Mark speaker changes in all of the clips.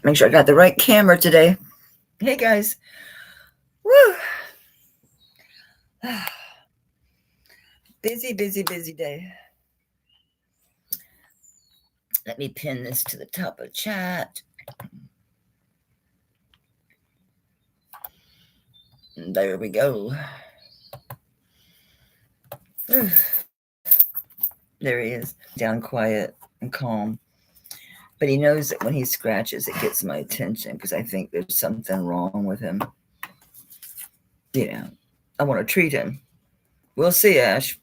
Speaker 1: Make sure I got the right camera today. Hey guys. Woo. Busy, busy, busy day. Let me pin this to the top of chat. There we go. There he is, down quiet and calm. But he knows that when he scratches, it gets my attention because I think there's something wrong with him. You know, I want to treat him. We'll see, Ash.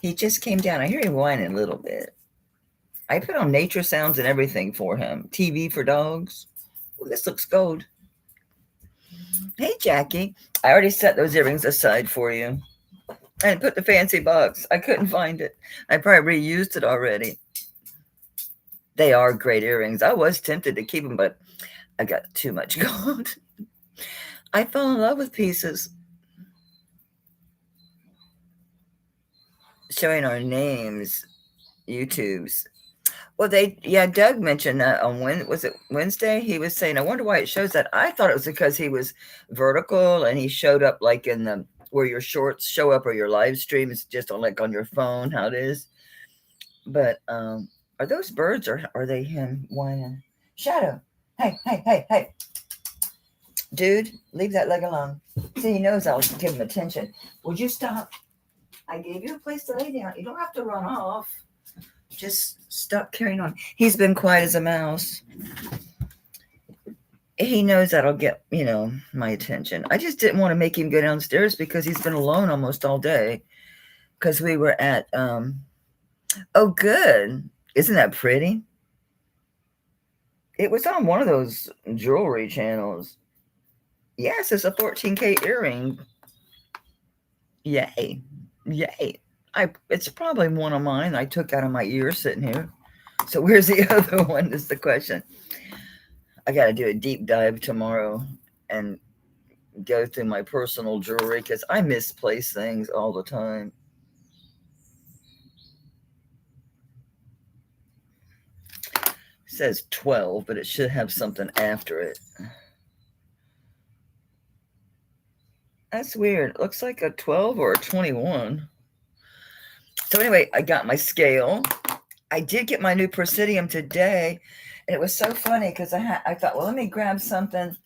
Speaker 1: He just came down. I hear him whining a little bit. I put on nature sounds and everything for him. TV for dogs. Ooh, this looks gold. Hey, Jackie. I already set those earrings aside for you. I put the fancy box. I couldn't find it. I probably reused it already. They are great earrings. I was tempted to keep them, but I got too much gold. I fell in love with pieces. Showing our names, YouTube's. Well, Doug mentioned that on was it Wednesday? He was saying, I wonder why it shows that. I thought it was because he was vertical and he showed up like in the where your shorts show up or your live stream is just on like on your phone, how it is. But are those birds or are they him whining? Shadow, hey, hey, hey, hey. Dude, leave that leg alone. See, he knows I'll give him attention. Would you stop? I gave you a place to lay down. You don't have to run off. Just stop carrying on. He's been quiet as a mouse. He knows that'll get, my attention. I just didn't want to make him go downstairs because he's been alone almost all day. Because we were at, oh, good. Isn't that pretty? It was on one of those jewelry channels. Yes, it's a 14K earring. Yay. Yay. It's probably one of mine I took out of my ear sitting here. So where's the other one is the question. I got to do a deep dive tomorrow and go through my personal jewelry because I misplace things all the time. It says 12, but it should have something after it. That's weird. It looks like a 12 or a 21. So anyway, I got my scale. I did get my new Presidium today, and it was so funny because I thought, well, let me grab something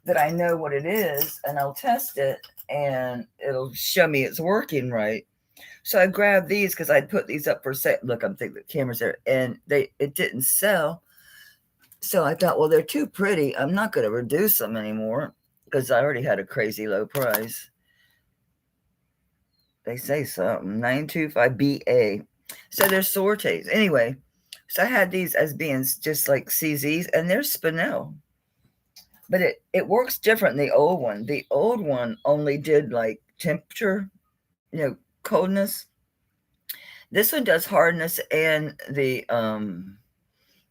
Speaker 1: that I know what it is, and I'll test it, and it'll show me it's working right. So I grabbed these because I'd put these up for sale. Look, I'm thinking the camera's there, and it didn't sell. So I thought, well, they're too pretty. I'm not going to reduce them anymore because I already had a crazy low price. They say something 925BA. So they're sortes. Anyway, so I had these as being just like CZs, and they're spinel. But it works different than the old one. The old one only did like temperature, coldness. This one does hardness and the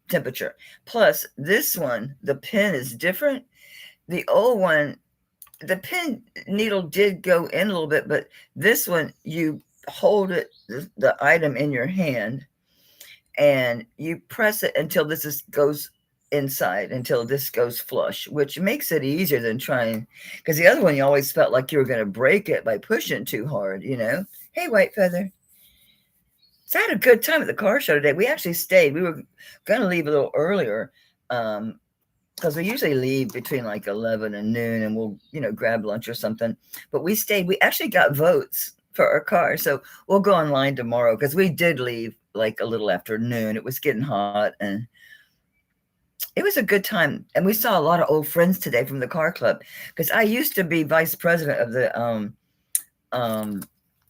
Speaker 1: temperature. Plus, this one, the pin is different. The old one, the pin needle did go in a little bit, but this one, you hold it, the item in your hand, and you press it until goes inside, until this goes flush, which makes it easier than trying, because the other one, you always felt like you were going to break it by pushing too hard, Hey, White Feather. So I had a good time at the car show today. We actually stayed. We were going to leave a little earlier, because we usually leave between like 11 and noon and we'll, grab lunch or something. But we stayed. We actually got votes for our car. So we'll go online tomorrow because we did leave like a little after noon. It was getting hot and it was a good time. And we saw a lot of old friends today from the car club because I used to be vice president of the,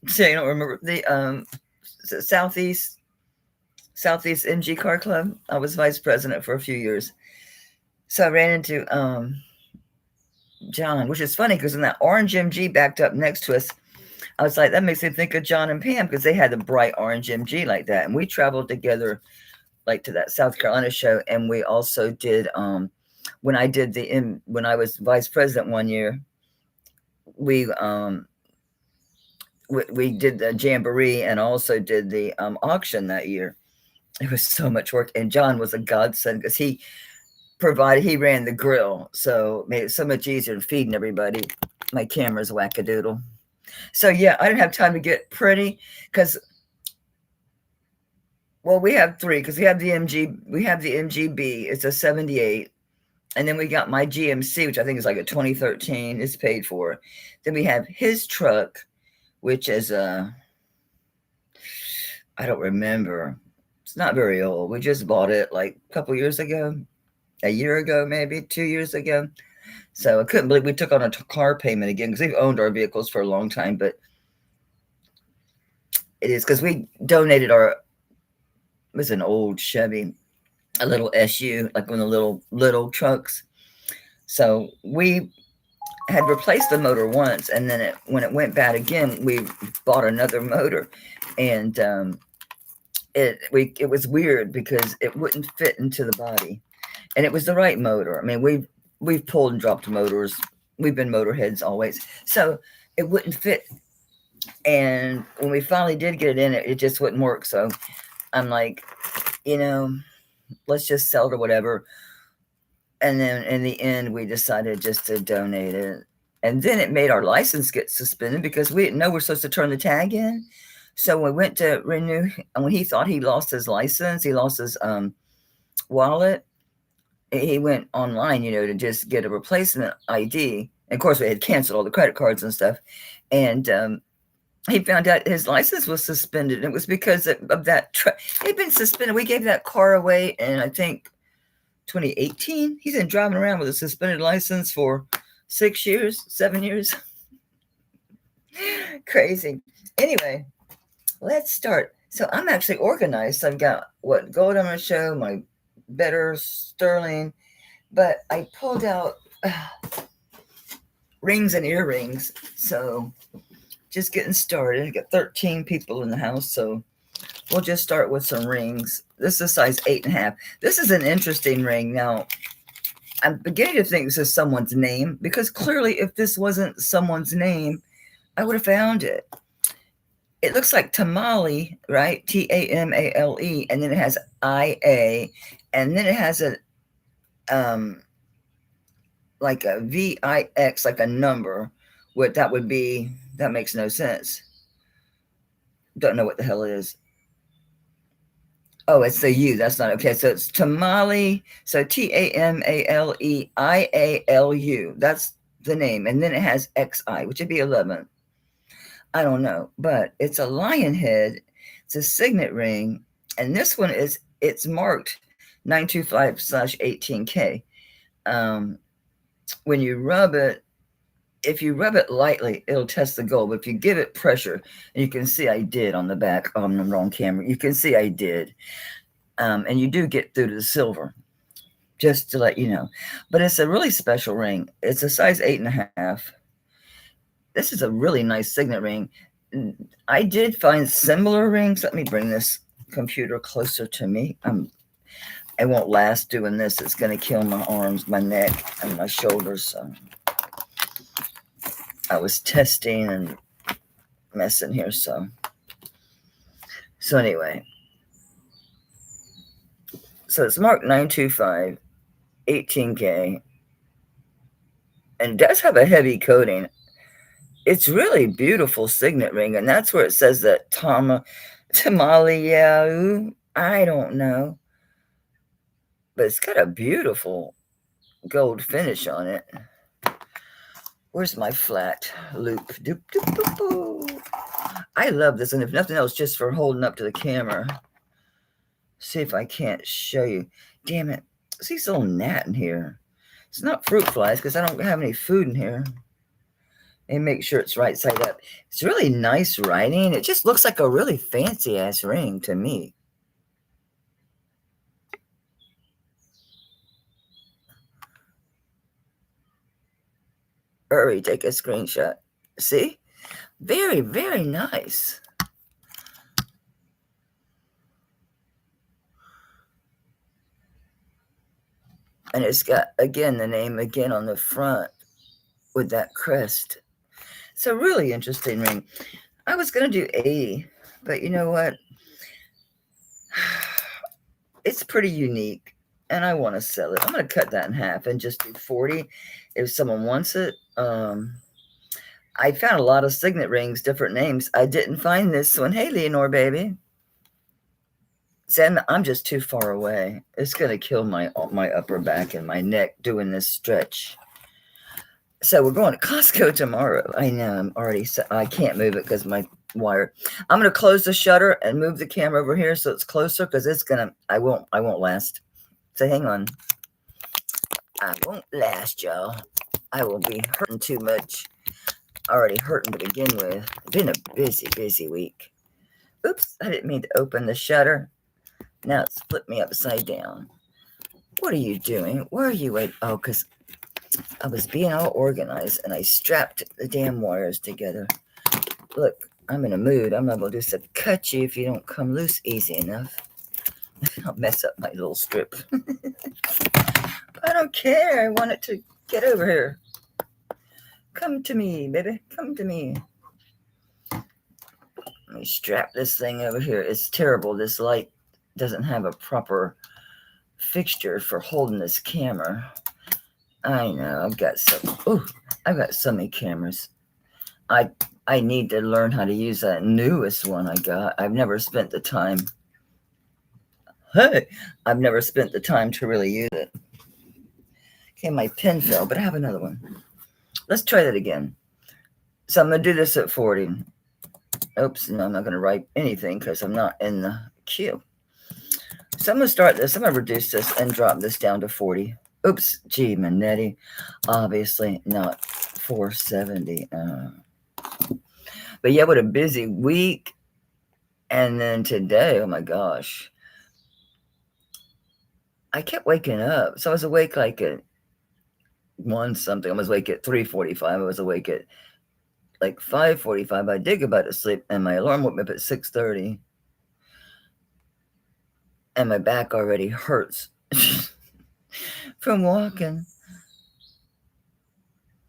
Speaker 1: say I don't remember, the Southeast MG Car Club. I was vice president for a few years. So I ran into John, which is funny because when that orange MG backed up next to us, I was like, that makes me think of John and Pam because they had the bright orange MG like that. And we traveled together like to that South Carolina show. And we also did, when I was vice president one year, we did the Jamboree and also did the auction that year. It was so much work. And John was a godsend because he ran the grill. So it made it so much easier than feeding everybody. My camera's wackadoodle. So yeah, I didn't have time to get pretty because, well, we have three because we have the MGB. It's a 78. And then we got my GMC, which I think is like a 2013. It's paid for. Then we have his truck, which is I don't remember. It's not very old. We just bought it like a couple years ago, a year ago, maybe 2 years ago. So I couldn't believe we took on a car payment again because we've owned our vehicles for a long time. But it is because we donated it was an old Chevy, a little SU, like one of the little trucks. So we had replaced the motor once, and then when it went bad again, we bought another motor, and it was weird because it wouldn't fit into the body, and it was the right motor. I mean, we've pulled and dropped motors. We've been motorheads always, so it wouldn't fit. And when we finally did get it in, it just wouldn't work. So I'm like, let's just sell it or whatever. And then in the end, we decided just to donate it. And then it made our license get suspended because we didn't know we're supposed to turn the tag in. So we went to renew, and when he thought he lost his license, he lost his wallet, he went online, to just get a replacement ID. And of course, we had canceled all the credit cards and stuff. And he found out his license was suspended. It was because of that. It had been suspended. We gave that car away in, I think, 2018. He's been driving around with a suspended license for 6 years, 7 years. Crazy. Anyway, let's start. So I'm actually organized. So I've got what gold I'm going to show, my better sterling, but I pulled out rings and earrings. So just getting started. I got 13 people in the house, so we'll just start with some rings. This is size 8.5. This is an interesting ring. Now, I'm beginning to think this is someone's name because clearly if this wasn't someone's name, I would have found it. It looks like tamale, right? Tamale, and then it has IA, and then it has a like a VIX, like a number. What that would be, that makes no sense. Don't know what the hell it is. Oh, it's the U. That's not okay. So it's tamale. So TAMALEIALU. That's the name. And then it has XI, which would be 11. I don't know, but it's a lion head. It's a signet ring. And this one it's marked 925/18K. When you rub it, if you rub it lightly, it'll test the gold. But if you give it pressure, and you can see I did on the back on the wrong camera, you can see I did. And you do get through to the silver, just to let you know. But it's a really special ring. It's a size 8.5. This is a really nice signet ring. I did find similar rings. Let me bring this computer closer to me. I won't last doing this. It's going to kill my arms, my neck, and my shoulders. So I was testing and messing here. So anyway. So it's marked 925, 18K. And it does have a heavy coating. It's really beautiful signet ring. And that's where it says that Tamale, I don't know. But it's got a beautiful gold finish on it. Where's my flat loop? Doop, doop, doop, doop. I love this. And if nothing else, just for holding up to the camera. See if I can't show you. Damn it. See this little gnat in here. It's not fruit flies because I don't have any food in here. And make sure it's right side up. It's really nice writing. It just looks like a really fancy ass ring to me. Hurry, take a screenshot. See? Very, very nice. And it's got, again, the name again on the front with that crest. It's a really interesting ring. I was going to do 80, but you know what? it's pretty unique, and I want to sell it. I'm going to cut that in half and just do 40 if someone wants it. I found a lot of signet rings, different names. I didn't find this one. Hey, Leonore, baby. Sam, I'm just too far away. It's going to kill my upper back and my neck doing this stretch. So we're going to Costco tomorrow. I know, I'm already, I can't move it because my wire. I'm going to close the shutter and move the camera over here so it's closer because it's going to, I won't last. So hang on. I won't last, y'all. I will be hurting too much. Already hurting to begin with. It's been a busy week. Oops, I didn't mean to open the shutter. Now it's flipped me upside down. What are you doing? Where are you at? Oh, because I was being all organized and I strapped the damn wires together. Look, I'm in a mood. I'm not going to just cut you if you don't come loose easy enough. I'll mess up my little strip. I don't care. I want it to get over here. Come to me, baby. Come to me. Let me strap this thing over here. It's terrible. This light doesn't have a proper fixture for holding this camera. I know. I've got so many cameras. I need to learn how to use that newest one I got. I've never spent the time. Hey, I've never spent the time to really use it. Okay, my pen fell, but I have another one. Let's try that again. So I'm going to do this at 40. Oops, no, I'm not going to write anything because I'm not in the queue. So I'm going to start this. I'm going to reduce this and drop this down to 40. Oops, gee, Manetti. Obviously not 470. But yeah, what a busy week. And then today, oh my gosh. I kept waking up. So I was awake like at 1 something. I was awake at 3:45. I was awake at like 5:45. I did go back to sleep and my alarm woke me up at 6:30. And my back already hurts from walking.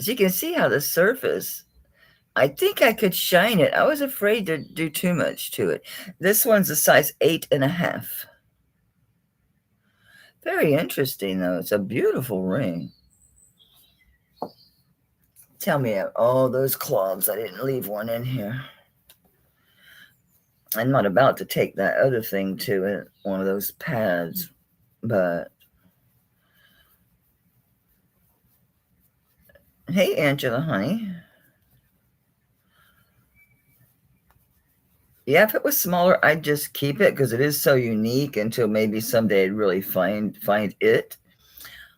Speaker 1: So you can see how the surface, I think I could shine it. I was afraid to do too much to it. This one's a size 8.5. Very interesting, though. It's a beautiful ring. Tell me all those clogs. I didn't leave one in here. I'm not about to take that other thing to it, one of those pads, but hey, Angela, honey. Yeah, if it was smaller, I'd just keep it because it is so unique until maybe someday I'd really find it.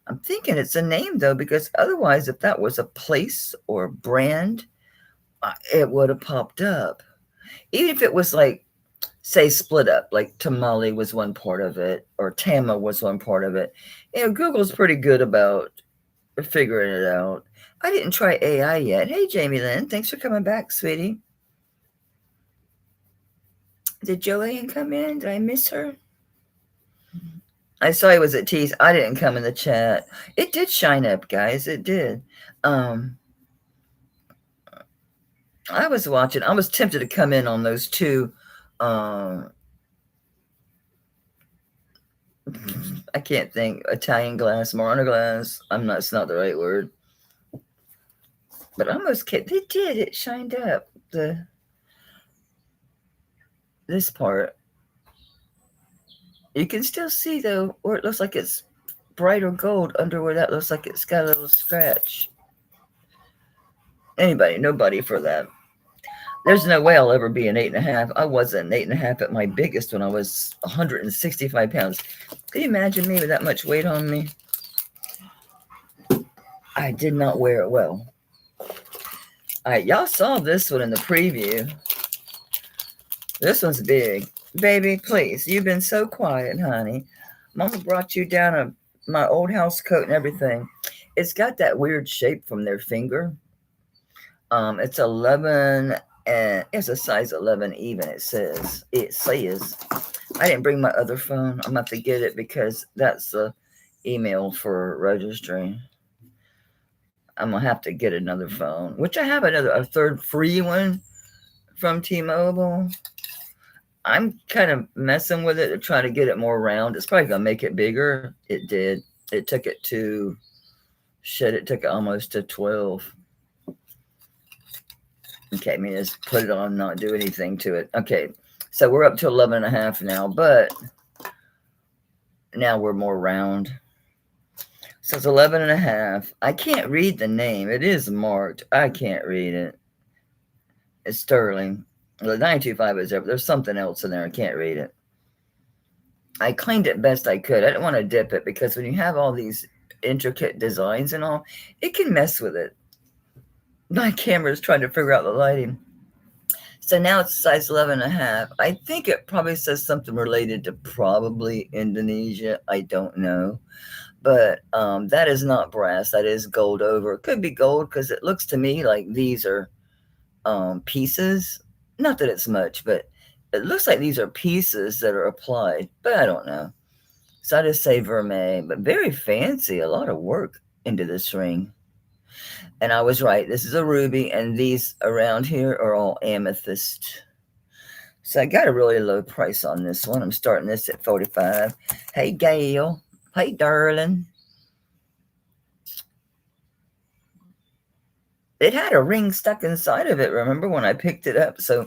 Speaker 1: I'm thinking it's a name, though, because otherwise, if that was a place or a brand, it would have popped up. Even if it was like, say, split up, like tamale was one part of it or tama was one part of it. You know, Google's pretty good about figuring it out. I didn't try AI yet. Hey, Jamie Lynn, thanks for coming back, sweetie. Did Joanne come in? Did I miss her? I saw he was at T's. I didn't come in the chat. It did shine up, guys. It did. I was watching. I was tempted to come in on those two. I can't think. Italian glass, Marana glass. It's not the right word. But I almost kept. It did. It shined up. This part. You can still see, though, or it looks like it's brighter gold under where that looks like it's got a little scratch. Nobody for that. There's no way I'll ever be an 8.5. I wasn't an 8.5 at my biggest when I was 165 pounds. Can you imagine me with that much weight on me? I did not wear it well. All right, y'all saw this one in the preview. This one's big. Baby, please. You've been so quiet, honey. Mama brought you down my old house coat and everything. It's got that weird shape from their finger. It's 11 and it's a size 11 even, it says. I didn't bring my other phone. I'm going to have to get it because that's the email for registering. I'm going to have to get another phone, which I have a third free one from T-Mobile. I'm kind of messing with it to try to get it more round. It's probably going to make it bigger. It did. It took it to, shit, it took it almost to 12. Okay, let me just put it on, not do anything to it. Okay, so we're up to 11 and a half now, but now we're more round. So it's 11 and a half. I can't read the name. It is marked. I can't read it. It's Sterling. The 925 is there, but there's something else in there. I can't read it. I cleaned it best I could. I didn't want to dip it because when you have all these intricate designs and all, it can mess with it. My camera is trying to figure out the lighting. So now it's size 11 and a half. I think it probably says something related to probably Indonesia. I don't know. But that is not brass. That is gold over. It could be gold because it looks to me like these are pieces. Not that it's much, but it looks like these are pieces that are applied, but I don't know. So I just say vermeil, but very fancy. A lot of work into this ring. And I was right. This is a ruby, and these around here are all amethyst. So I got a really low price on this one. I'm starting this at $45. Hey, Gail. Hey, darling. It had a ring stuck inside of it, remember, when I picked it up? So,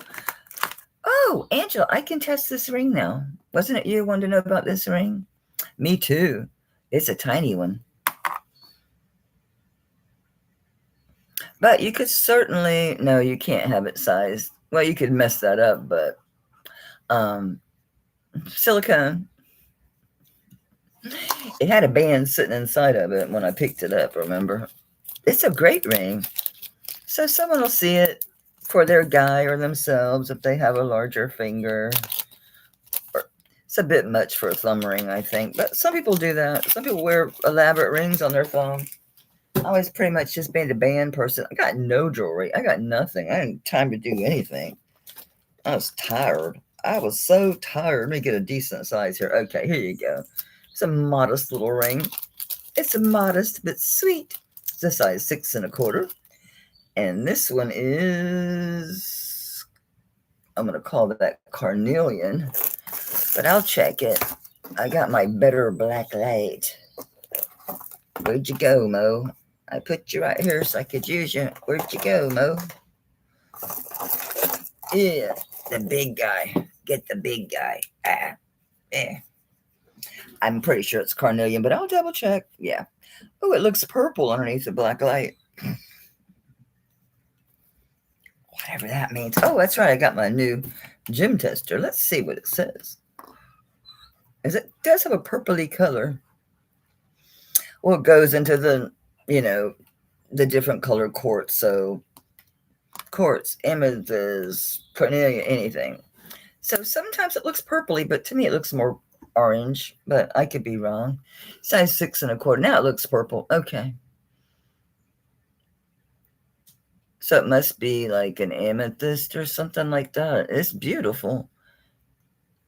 Speaker 1: oh, Angela, I can test this ring now. Wasn't it you who wanted to know about this ring? Me too. It's a tiny one. But you could certainly, no, you can't have it sized. Well, you could mess that up, but silicone. It had a band sitting inside of it when I picked it up, remember? It's a great ring. So someone will see it for their guy or themselves if they have a larger finger. It's a bit much for a thumb ring, I think. But some people do that. Some people wear elaborate rings on their thumb. I was pretty much just being a band person. I got no jewelry. I got nothing. I didn't have time to do anything. I was tired. I was so tired. Let me get a decent size here. Okay, here you go. It's a modest little ring. It's a modest but sweet. It's a size 6 1/4. And this one is, I'm going to call that carnelian, but I'll check it. I got my better black light. Where'd you go, Mo? I put you right here so I could use you. Where'd you go, Mo? Yeah, the big guy. Get the big guy. Yeah. I'm pretty sure it's carnelian, but I'll double check. Yeah. Oh, it looks purple underneath the black light. Whatever that means. Oh, that's right. I got my new gem tester. Let's see what it says. It does have a purpley color. Well, it goes into the, the different color quartz. So quartz, amethyst, carnelian, anything. So sometimes it looks purpley, but to me it looks more orange, but I could be wrong. Size 6 1/4. Now it looks purple. Okay. So it must be like an amethyst or something like that. It's beautiful.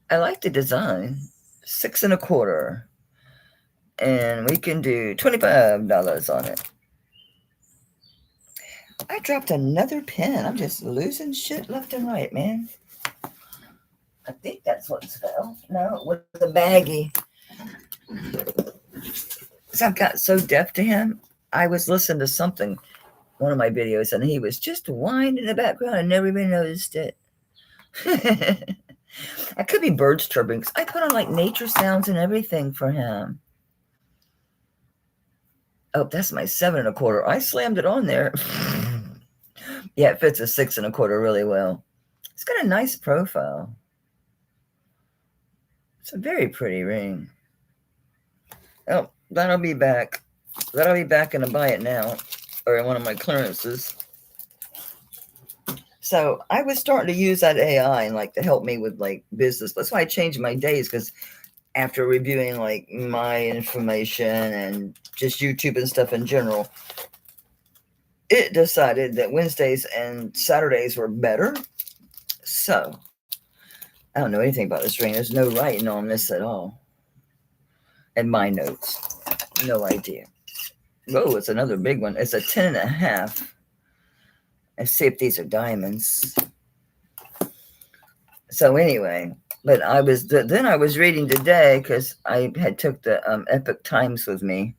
Speaker 1: I like the design. 6 1/4. And we can do $25 on it. I dropped another pen. I'm just losing shit left and right, man. I think that's what fell. No, it was a baggie. So I got so deaf to him. I was listening to something, one of my videos, and he was just whining in the background. I never even noticed it. It could be birds chirping. I put on like nature sounds and everything for him. Oh, that's my 7 1/4. I slammed it on there. Yeah, it fits a 6 1/4 really well. It's got a nice profile. It's a very pretty ring. Oh, that'll be back. That'll be back and I buy it now, or in one of my clearances. So I was starting to use that AI and like to help me with like business. That's why I changed my days, because after reviewing like my information and just YouTube and stuff in general, it decided that Wednesdays and Saturdays were better. So I don't know anything about this ring. There's no writing on this at all. And my notes. No idea. Oh, it's another big one. It's a 10 1/2. Let's see if these are diamonds. So anyway, But then I was reading today because I had took the Epic Times with me.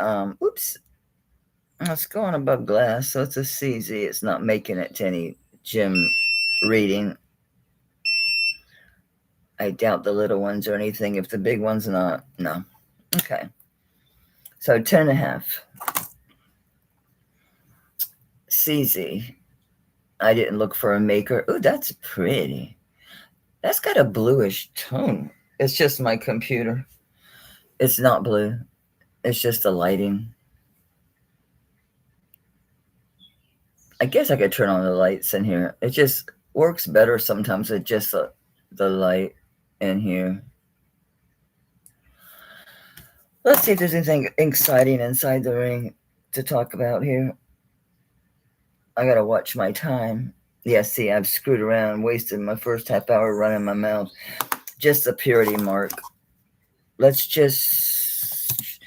Speaker 1: Oops, let's go on above glass. So it's a CZ. It's not making it to any gym reading. I doubt the little ones or anything. If the big one's not, no. Okay. So 10.5. CZ. I didn't look for a maker. Oh, that's pretty. That's got a bluish tone. It's just my computer. It's not blue. It's just the lighting. I guess I could turn on the lights in here. It just works better sometimes with just the light in here. Let's see if there's anything exciting inside the ring to talk about here. I gotta watch my time. Yeah, see, I've screwed around, wasted my first half hour running my mouth. Just a purity mark. Let's just,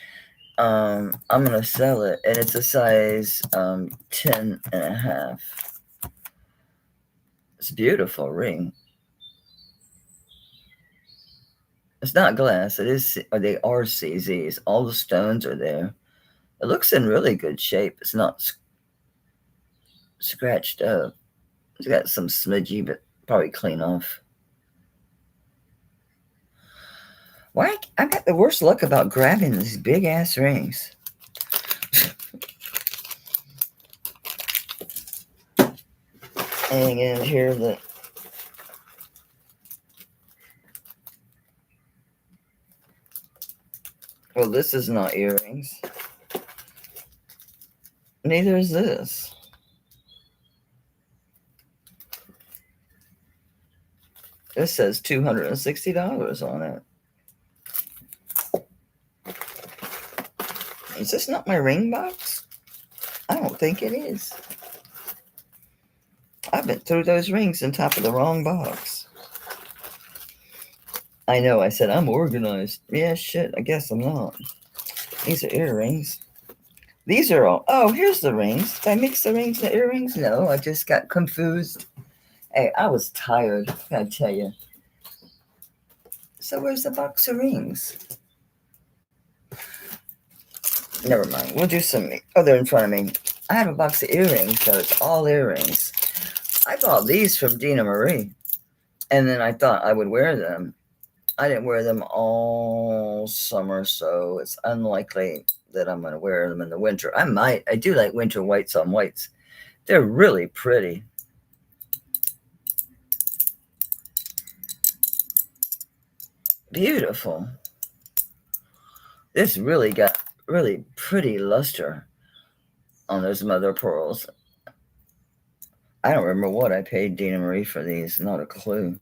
Speaker 1: I'm gonna sell it, and it's a size 10.5. It's a beautiful ring. It's not glass. It is, or they are CZs. All the stones are there. It looks in really good shape. It's not scratched up. It's got some smidgy, but probably clean off. Why? I got the worst luck about grabbing these big ass rings. And in here, well, this is not earrings. Neither is this. This says $260 on it. Is this not my ring box? I don't think it is. I been through those rings on top of the wrong box. I know, I said I'm organized. Yeah, shit, I guess I'm not. These are earrings. These are all, oh, here's the rings. Did I mix the rings and the earrings? No, I just got confused. Hey, I was tired, I tell you. So where's the box of rings? Never mind. We'll do some. Oh, they're in front of me. I have a box of earrings, so it's all earrings. I bought these from Dina Marie, and then I thought I would wear them. I didn't wear them all summer, so it's unlikely that I'm going to wear them in the winter. I might. I do like winter whites on whites. They're really pretty. Beautiful. This really got really pretty luster on those mother pearls. I don't remember what I paid Dina Marie for these. Not a clue.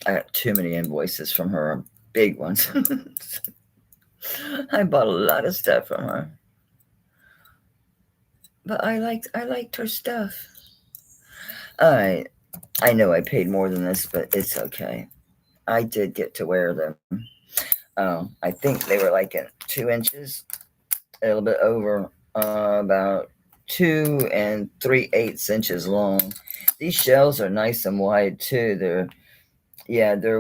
Speaker 1: I got too many invoices from her, big ones. I bought a lot of stuff from her. But I liked her stuff. All right. I know I paid more than this, but it's okay. I did get to wear them. I think they were like in 2 inches, a little bit over, about 2 3/8 inches long. These shells are nice and wide too. They're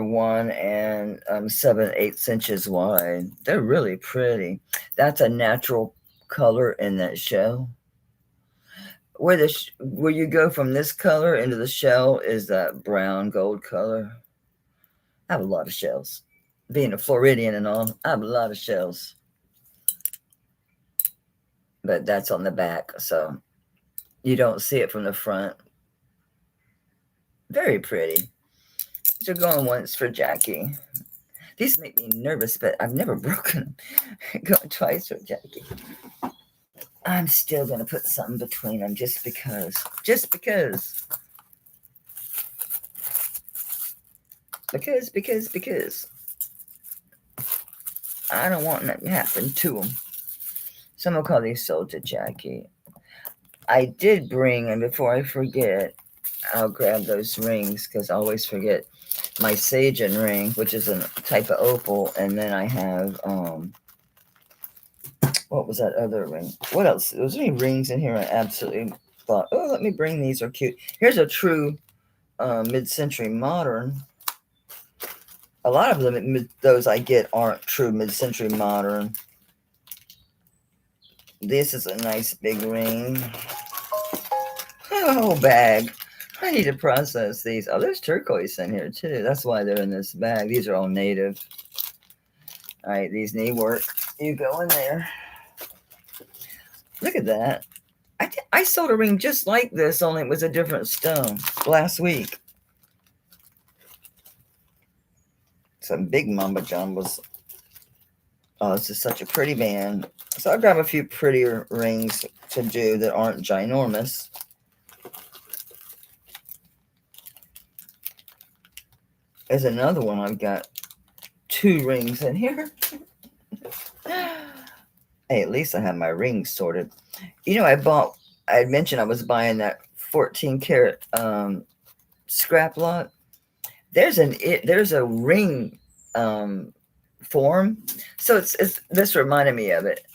Speaker 1: 1 7/8 inches wide. They're really pretty. That's a natural color in that shell. Where you go from this color into the shell is that brown gold color. I have a lot of shells. Being a Floridian and all, I have a lot of shells. But that's on the back, so you don't see it from the front. Very pretty. These are going once for Jackie. These make me nervous, but I've never broken them. Going twice for Jackie. I'm still going to put something between them just because. Just because. Because. I don't want nothing to happen to them. So I'm going to call these sold to Jackie. I did bring, and before I forget, I'll grab those rings because I always forget my Sagen ring, which is a type of opal. And then I have, what was that other ring? What else? There was any rings in here I absolutely thought, oh, let me bring these. Are cute. Here's a true mid-century modern. A lot of them, those I get, aren't true mid-century modern. This is a nice big ring. A whole bag. I need to process these. Oh, there's turquoise in here too. That's why they're in this bag. These are all native. All right, these need work. You go in there. Look at that. I sold a ring just like this, only it was a different stone last week. Some big mumbo jumbos. Oh, this is such a pretty band. So I'll grab a few prettier rings to do that aren't ginormous. There's another one. I've got 2 rings in here. Hey, at least I have my rings sorted. You know, I had mentioned I was buying that 14 karat scrap lot. There's a ring form. So it's this reminded me of it.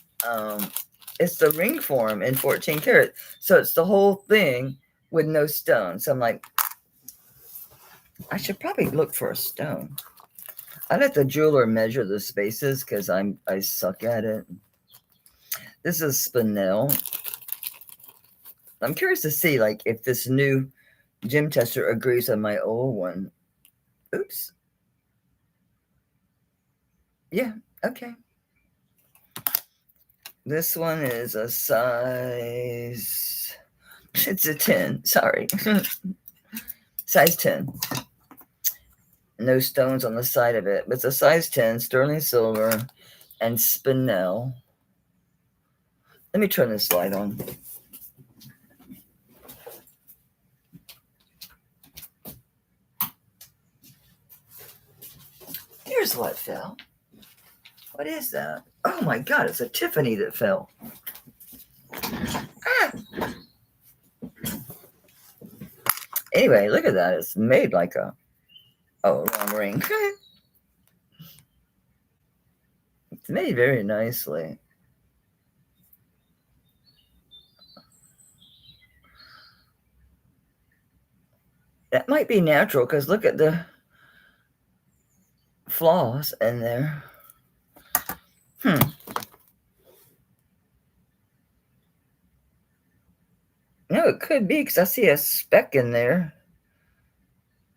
Speaker 1: It's the ring form in 14 karat. So it's the whole thing with no stone. So I'm like, I should probably look for a stone. I let the jeweler measure the spaces because I suck at it. This is spinel. I'm curious to see like if this new gem tester agrees with my old one. Oops. Yeah, okay. This one is a size, it's a 10, sorry. Size 10. No stones on the side of it, but it's a size 10, sterling silver, and spinel. Let me turn this light on. Here's what fell. What is that? Oh my God, it's a Tiffany that fell. Ah. Anyway, look at that. It's made like a, oh, wrong ring. It's made very nicely. That might be natural because look at the flaws in there. No, it could be because I see a speck in there.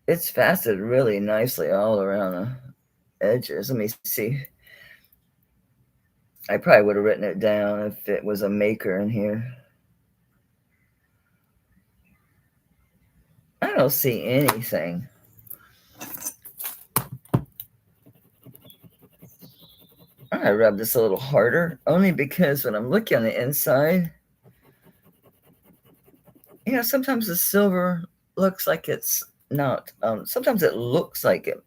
Speaker 1: It's faceted really nicely all around the edges. Let me see. I probably would have written it down if it was a maker in here. I don't see anything. I rub this a little harder, only because when I'm looking on the inside, you know, sometimes the silver looks like it's not. Sometimes it looks like it.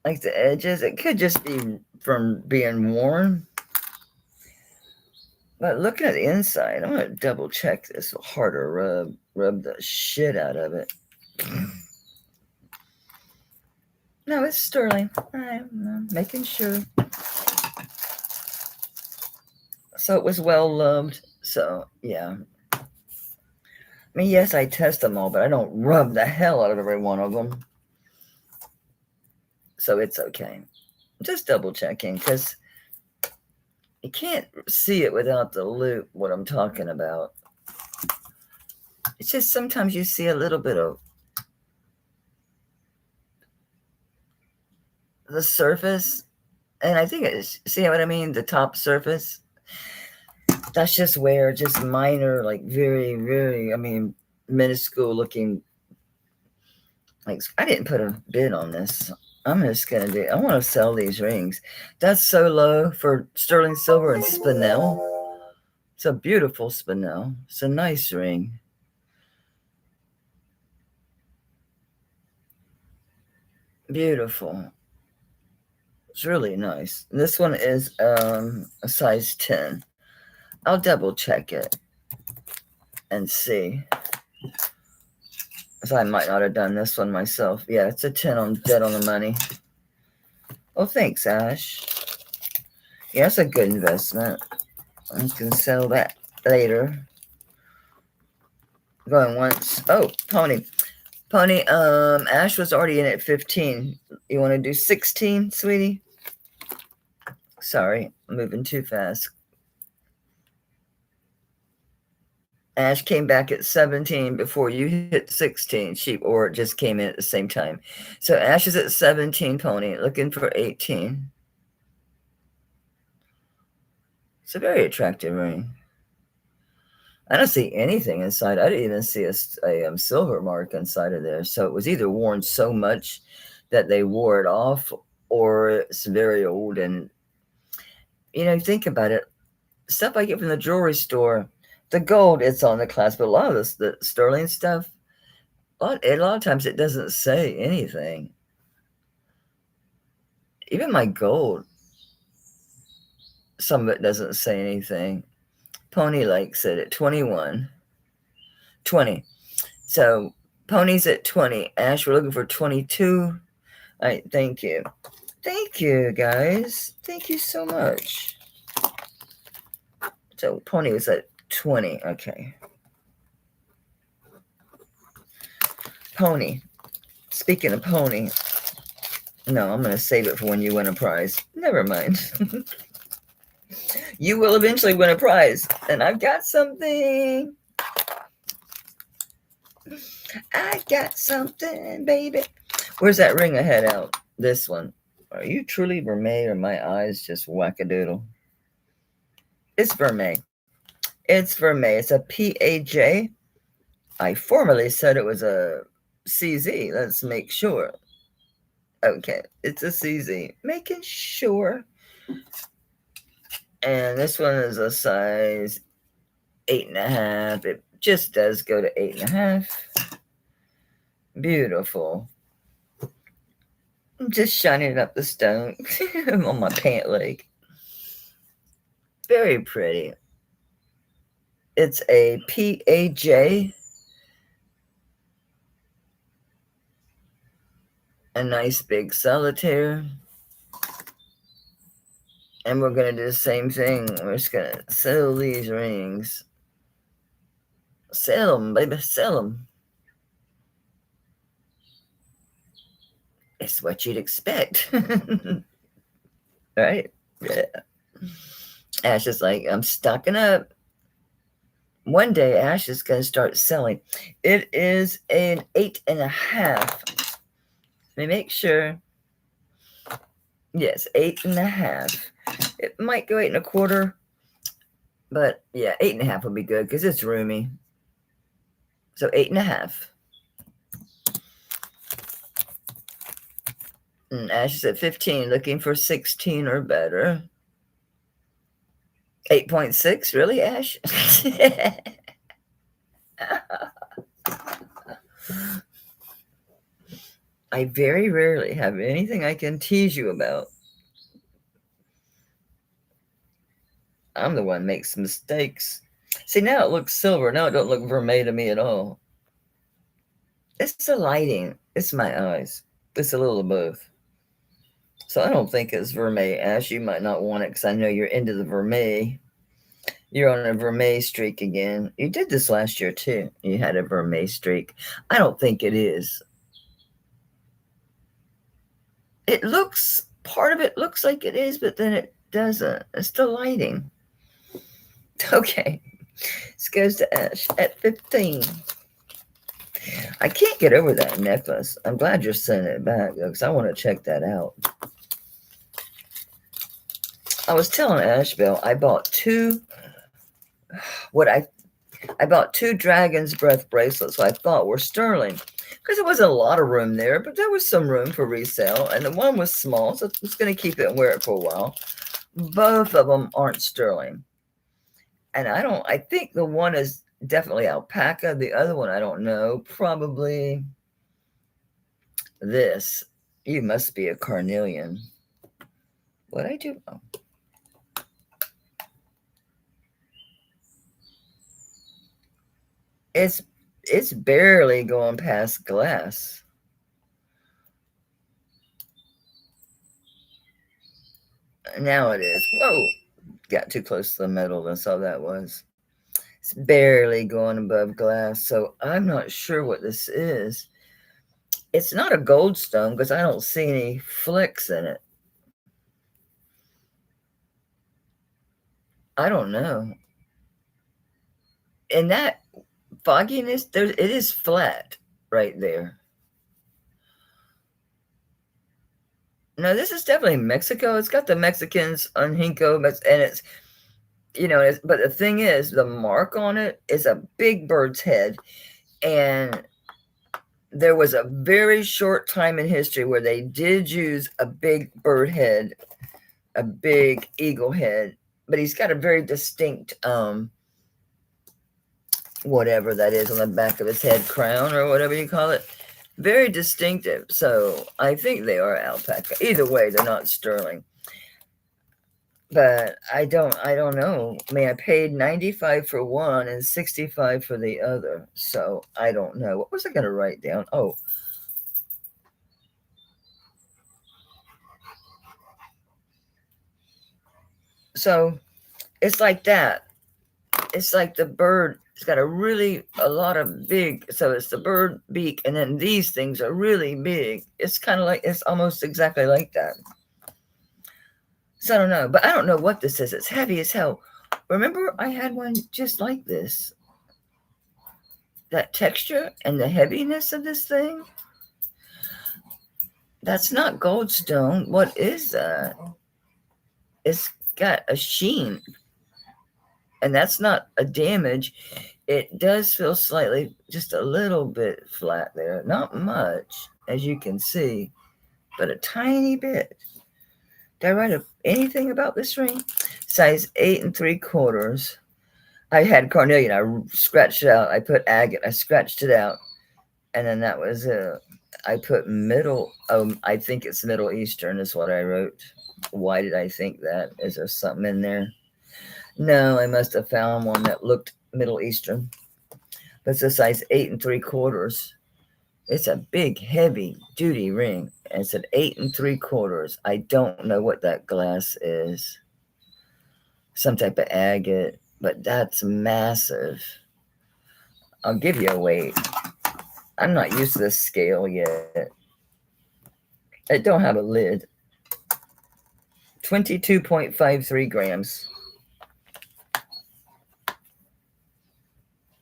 Speaker 1: Like the edges, it could just be from being worn. But looking at the inside, I'm going to double check this harder rub the shit out of it. No, it's sterling. I'm making sure. So it was well loved. So, yeah. I mean, yes, I test them all, but I don't rub the hell out of every one of them. So it's okay. Just double checking because you can't see it without the loop, what I'm talking about. It's just sometimes you see a little bit of the surface. And I think it's, see what I mean? The top surface. That's just where, just minor, like very, very, I mean, minuscule looking. Like, I didn't put a bid on this. I'm just going to do, I want to sell these rings. That's so low for sterling silver and spinel. It's a beautiful spinel. It's a nice ring. Beautiful. It's really nice. This one is a size 10. I'll double check it and see. Because I might not have done this one myself. Yeah, it's a 10 on dead on the money. Well, thanks, Ash. Yeah, it's a good investment. I can sell that later. Going once. Oh, Pony. Pony, Ash was already in at 15. You want to do 16, sweetie? Sorry, I'm moving too fast. Ash came back at 17 before you hit 16, or it just came in at the same time. So Ash is at 17, Pony, looking for 18. It's a very attractive ring. I don't see anything inside. I didn't even see a silver mark inside of there. So it was either worn so much that they wore it off, or it's very old. And, think about it. Stuff I get from the jewelry store, the gold, it's on the clasp, but a lot of the sterling stuff, a lot of times it doesn't say anything. Even my gold, some of it doesn't say anything. Pony likes it at 21. 20. So Pony's at 20. Ash, we're looking for 22. All right, thank you. Thank you, guys. Thank you so much. So Pony was at 20. Okay. Pony. Speaking of Pony. No, I'm going to save it for when you win a prize. Never mind. You will eventually win a prize. And I've got something. I got something, baby. Where's that ring I had out? This one. Are you truly Vermeil, or my eyes just wackadoodle? It's Vermeil. It's Vermeil. It's a PAJ. I formerly said it was a CZ. Let's make sure. Okay, it's a CZ. Making sure. And this one is a size 8.5. It just does go to 8.5. Beautiful. I'm just shining up the stone on my pant leg. Very pretty. It's a PAJ. A nice big solitaire. And we're going to do the same thing. We're just going to sell these rings. Sell them, baby. Sell them. It's what you'd expect. Right? Yeah. Ash is like, I'm stocking up. One day, Ash is going to start selling. It is an 8.5. Let me make sure. Yes, 8.5. It might go 8.25. But yeah, 8.5 would be good because it's roomy. So 8.5. And Ash is at 15, looking for 16 or better. 8.6, really, Ash? I very rarely have anything I can tease you about. I'm the one who makes mistakes. See, now it looks silver. Now it don't look vermeil to me at all. It's the lighting. It's my eyes. It's a little of both. So I don't think it's vermeil. Ash, you might not want it because I know you're into the vermeil. You're on a vermeil streak again. You did this last year too. You had a vermeil streak. I don't think it is. It looks, part of it looks like it is, but then it doesn't. It's the lighting. Okay. This goes to Ash at 15. I can't get over that necklace. I'm glad you're sending it back, though, because I want to check that out. I was telling Ashbel I bought two Dragon's Breath bracelets I thought were sterling, because there wasn't a lot of room there, but there was some room for resale, and the one was small, so I was going to keep it and wear it for a while. Both of them aren't sterling. And I think the one is definitely alpaca. The other one, I don't know. Probably this. You must be a carnelian. What I do? Oh. It's barely going past glass. Now it is. Whoa. Got too close to the metal. That's all that was. It's barely going above glass, so I'm not sure what this is. It's not a gold stone because I don't see any flecks in it. I don't know. And that fogginess, it is flat right there. No, this is definitely Mexico. It's got the Mexicans on Hinko, and it's, but the thing is, the mark on it is a big bird's head. And there was a very short time in history where they did use a big bird head, a big eagle head, but he's got a very distinct, whatever that is on the back of his head, crown or whatever you call it. Very distinctive. So I think they are alpaca. Either way, they're not sterling. But I don't know. I mean, I paid $95 for one and $65 for the other. So I don't know. What was I going to write down? Oh. So it's like that. It's like the bird. It's got a lot of big. So it's the bird beak. And then these things are really big. It's kind of like, it's almost exactly like that. So I don't know, but I don't know what this is. It's heavy as hell. Remember, I had one just like this. That texture and the heaviness of this thing. That's not goldstone. What is that? It's got a sheen. And that's not a damage. It does feel slightly, just a little bit flat there. Not much, as you can see, but a tiny bit. Did I write anything about this ring? Size 8 3/4. I had carnelian. I scratched it out. I put agate. I scratched it out. And then that was it. I put middle. I think it's Middle Eastern is what I wrote. Why did I think that? Is there something in there? No, I must have found one that looked Middle Eastern. But it's a size 8 3/4. It's a big, heavy duty ring. And it's an 8 3/4. I don't know what that glass is. Some type of agate, but that's massive. I'll give you a weight. I'm not used to this scale yet. It don't have a lid. 22.53 grams.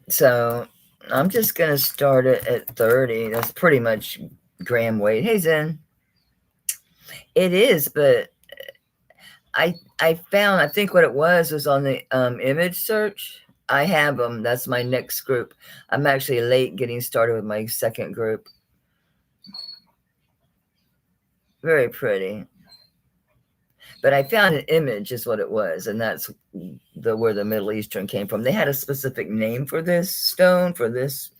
Speaker 1: So I'm just going to start it at 30. That's pretty much gram weight. Hey, Zen. It is, but I found, I think what it was on the image search. I have them. That's my next group. I'm actually late getting started with my second group. Very pretty. But I found an image is what it was, and that's where the Middle Eastern came from. They had a specific name for this stone, for this.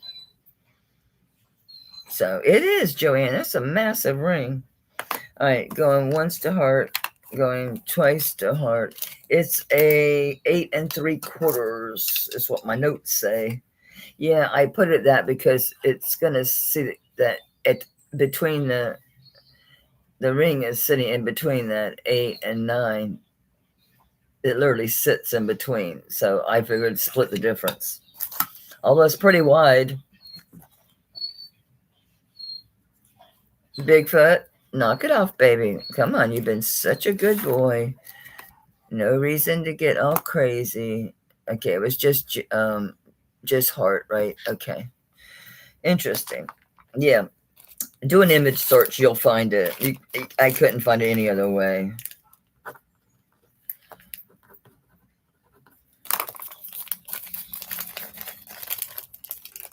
Speaker 1: So it is, Joanne. That's a massive ring. All right, going once to heart, going twice to heart. It's a 8 3/4 is what my notes say. Yeah, I put it that because it's gonna see that at between the ring is sitting in between that 8 and 9. It literally sits in between. So I figured split the difference. Although it's pretty wide. Bigfoot, knock it off, baby. Come on, you've been such a good boy. No reason to get all crazy. Okay, it was just heart, right? Okay. Interesting. Yeah. Do an image search, you'll find it. I couldn't find it any other way.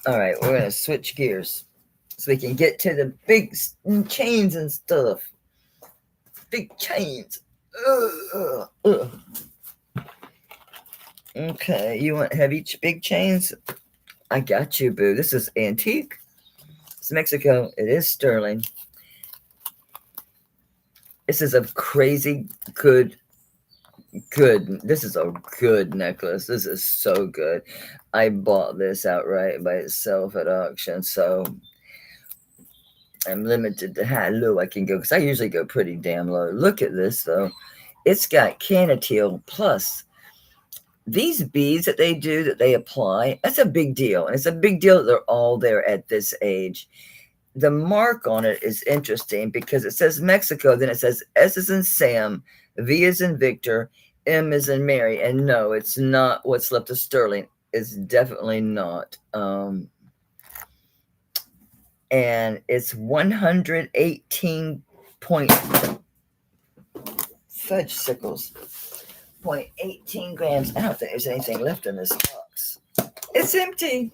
Speaker 1: All right, we're going to switch gears so we can get to the big chains and stuff. Big chains. Okay, you want heavy, big chains? I got you, boo. This is antique. It's Mexico. It is sterling. This is a crazy good. This is a good necklace. This is so good. I bought this outright by itself at auction, so I'm limited to how low I can go because I usually go pretty damn low. Look at this though. It's got canatile plus these beads that they do, that they apply, that's a big deal. And it's a big deal that they're all there at this age. The mark on it is interesting because it says Mexico, then it says S is in Sam, V is in Victor, M is in Mary. And no, it's not what's left of sterling. It's definitely not. And it's 118 point fudge sickles, 0.18 grams. I don't think there's anything left in this box. It's empty.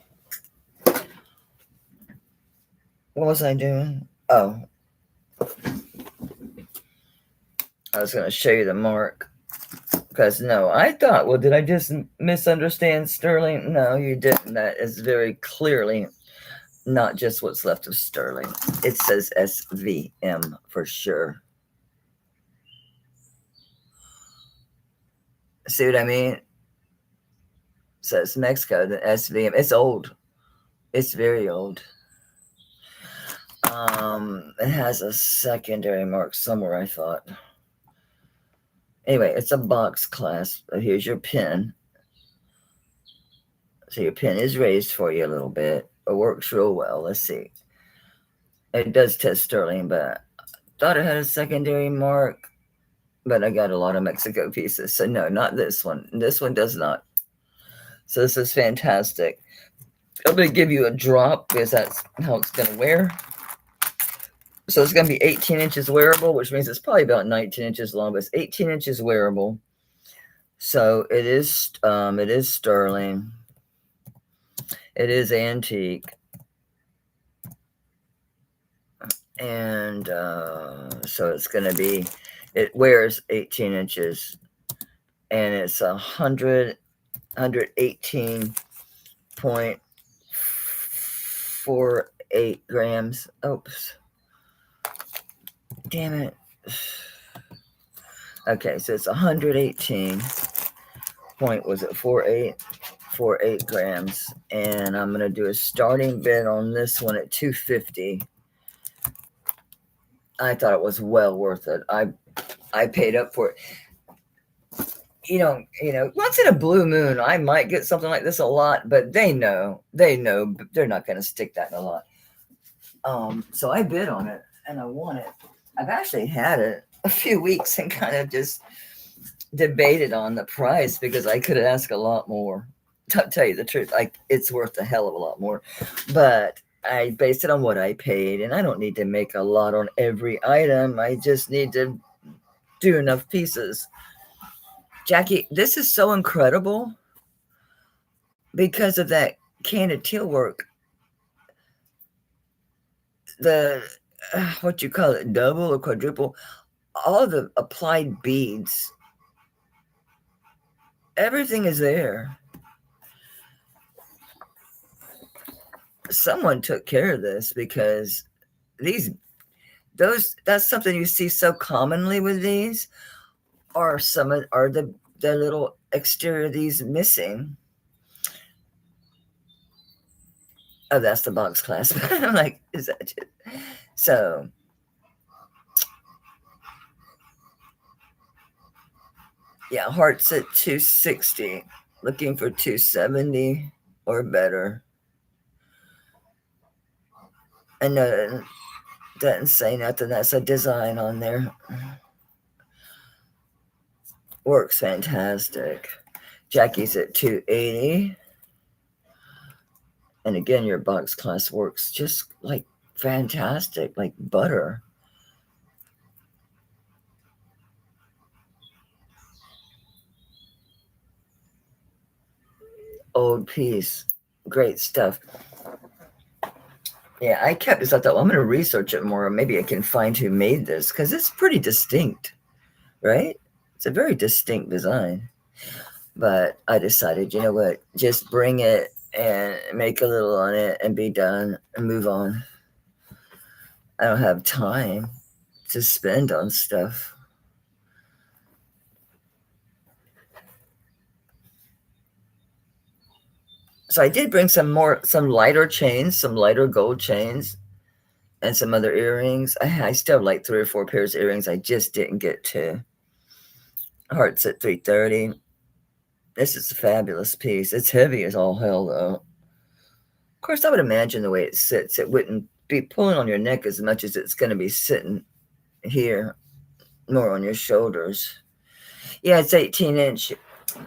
Speaker 1: What was I doing? Oh, I was going to show you the mark. Because no, I thought, well, did I just misunderstand sterling? No, you didn't. That is very clearly not just what's left of sterling. It says SVM for sure. See what I mean? It says Mexico, the SVM. It's old. It's very old. It has a secondary mark somewhere, I thought. Anyway, it's a box clasp. Here's your pin. So your pin is raised for you a little bit. It works real well. Let's see. It does test sterling, but I thought it had a secondary mark. But I got a lot of Mexico pieces. So no, not this one. This one does not. So this is fantastic. I'm going to give you a drop because that's how it's going to wear. So it's going to be 18 inches wearable, which means it's probably about 19 inches long, but it's 18 inches wearable. So it is sterling. It is antique. And so it's going to be, it wears 18 inches. And it's 118.48 grams. Oops. Damn it. Okay, so it's 118 point, was it 48 grams. And I'm going to do a starting bid on this one at 250. I thought it was well worth it. I paid up for it. You know, once in a blue moon, I might get something like this a lot, but they know they're not going to stick that in a lot. So I bid on it and I won it. I've actually had it a few weeks and kind of just debated on the price because I could ask a lot more. To tell you the truth, it's worth a hell of a lot more, but I based it on what I paid, and I don't need to make a lot on every item. I just need to do enough pieces. Jackie, this is so incredible because of that candid teal work. The what you call it, double or quadruple, all the applied beads, everything is there. Someone took care of this because that's something you see so commonly with these, are the little exterior of these missing. Oh, that's the box clasp. I'm like, is that it? So yeah, hearts at 260, looking for 270 or better. And no, it doesn't say nothing. That's a design on there. Works fantastic. Jackie's at 280. And again, your box class works just like fantastic, like butter. Old piece. Great stuff. Yeah, I kept this. I thought, well, I'm going to research it more. Maybe I can find who made this because it's pretty distinct, right? It's a very distinct design. But I decided, you know what, just bring it and make a little on it and be done and move on. I don't have time to spend on stuff. So I did bring some lighter chains, some lighter gold chains, and some other earrings. I still have like 3 or 4 pairs of earrings I just didn't get to. Hearts at 330. This is a fabulous piece. It's heavy as all hell, though. Of course, I would imagine the way it sits, it wouldn't be pulling on your neck as much as it's going to be sitting here, more on your shoulders. Yeah, it's 18-inch.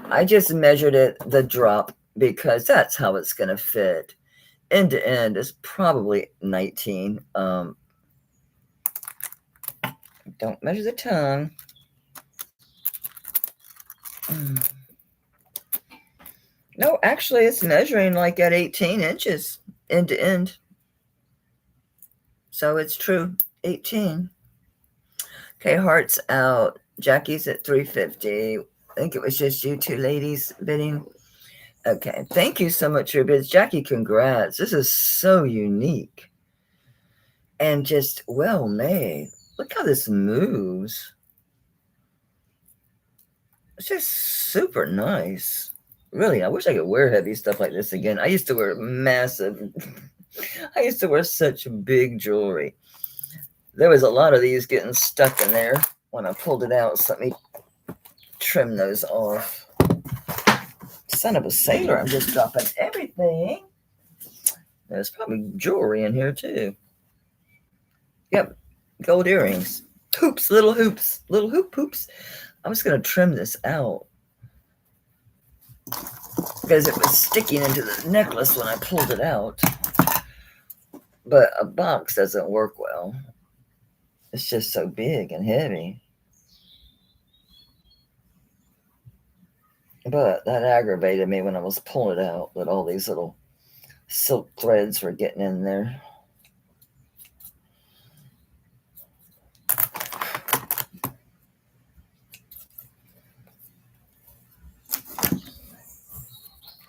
Speaker 1: I just measured it, the drop, because that's how it's going to fit. End to end is probably 19. Don't measure the tongue. No, actually, it's measuring like at 18 inches end to end. So it's true, 18. Okay, hearts out. Jackie's at 350. I think it was just you two ladies bidding. Okay, thank you so much for your bids. Jackie, congrats. This is so unique and just well made. Look how this moves. It's just super nice. Really, I wish I could wear heavy stuff like this again. I used to wear massive, I used to wear such big jewelry. There was a lot of these getting stuck in there when I pulled it out. So let me trim those off. Son of a sailor, I'm just dropping everything. There's probably jewelry in here too. Yep, gold earrings. Hoops, little hoops. I'm just going to trim this out because it was sticking into the necklace when I pulled it out. But a box doesn't work well. It's just so big and heavy. But that aggravated me when I was pulling it out, that all these little silk threads were getting in there.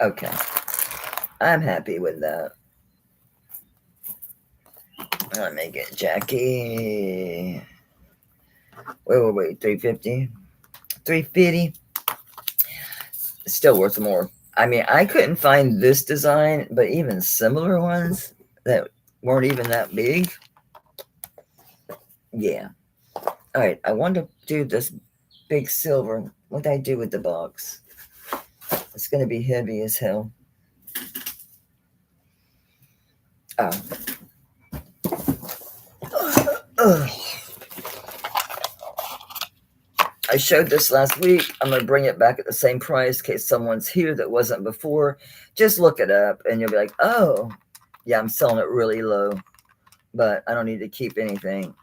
Speaker 1: Okay. I'm happy with that. Let me get Jackie. Wait. 350? 350? Still worth more. I mean, I couldn't find this design, but even similar ones that weren't even that big. Yeah. All right. I want to do this big silver. What did I do with the box? It's going to be heavy as hell. Oh. I showed this last week. I'm going to bring it back at the same price in case someone's here that wasn't before. Just look it up and you'll be like, oh, yeah, I'm selling it really low, but I don't need to keep anything.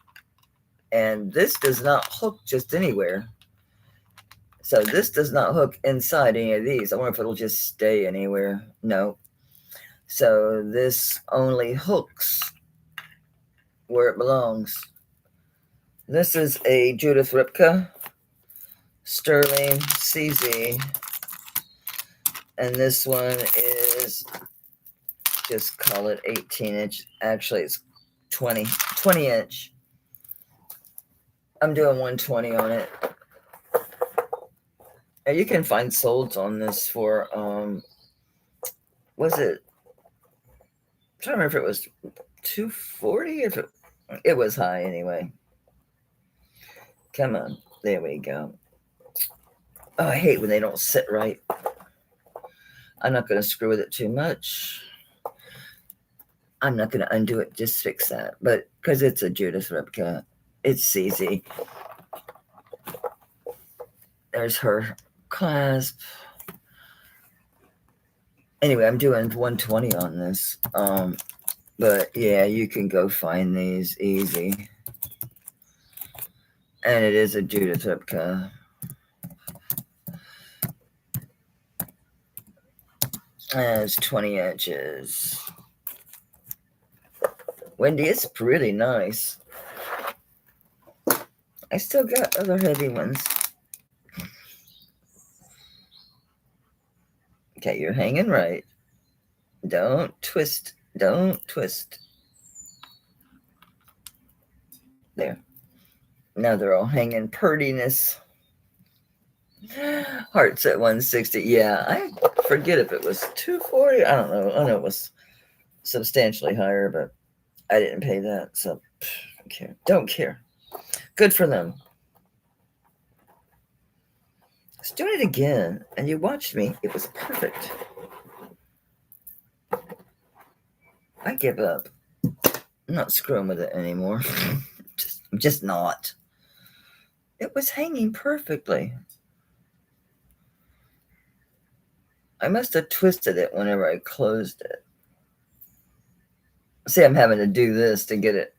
Speaker 1: And this does not hook just anywhere. So this does not hook inside any of these. I wonder if it'll just stay anywhere. No. So this only hooks where it belongs. This is a Judith Ripka Sterling CZ. And this one is, just call it 18-inch. Actually, it's 20 inch. I'm doing 120 on it. And you can find solds on this for, was it, I'm trying to remember if it was 240 or if it was high anyway. Come on. There we go. Oh, I hate when they don't sit right. I'm not going to screw with it too much. I'm not going to undo it. Just fix that. But because it's a Judith Ripka, it's CZ. There's her clasp. Anyway, I'm doing 120 on this. But yeah, you can go find these easy. And it is a Judith Ripka. And it's 20 inches. Wendy, it's pretty nice. I still got other heavy ones. Okay, you're hanging right. Don't twist. Don't twist. There. Now they're all hanging prettiness. Hearts at 160. Yeah, I forget if it was 240. I don't know. I know it was substantially higher, but I didn't pay that. So, don't care. Don't care. Good for them. Let's do it again. And you watched me. It was perfect. I give up. I'm not screwing with it anymore. I'm just not. It was hanging perfectly. I must have twisted it whenever I closed it. See, I'm having to do this to get it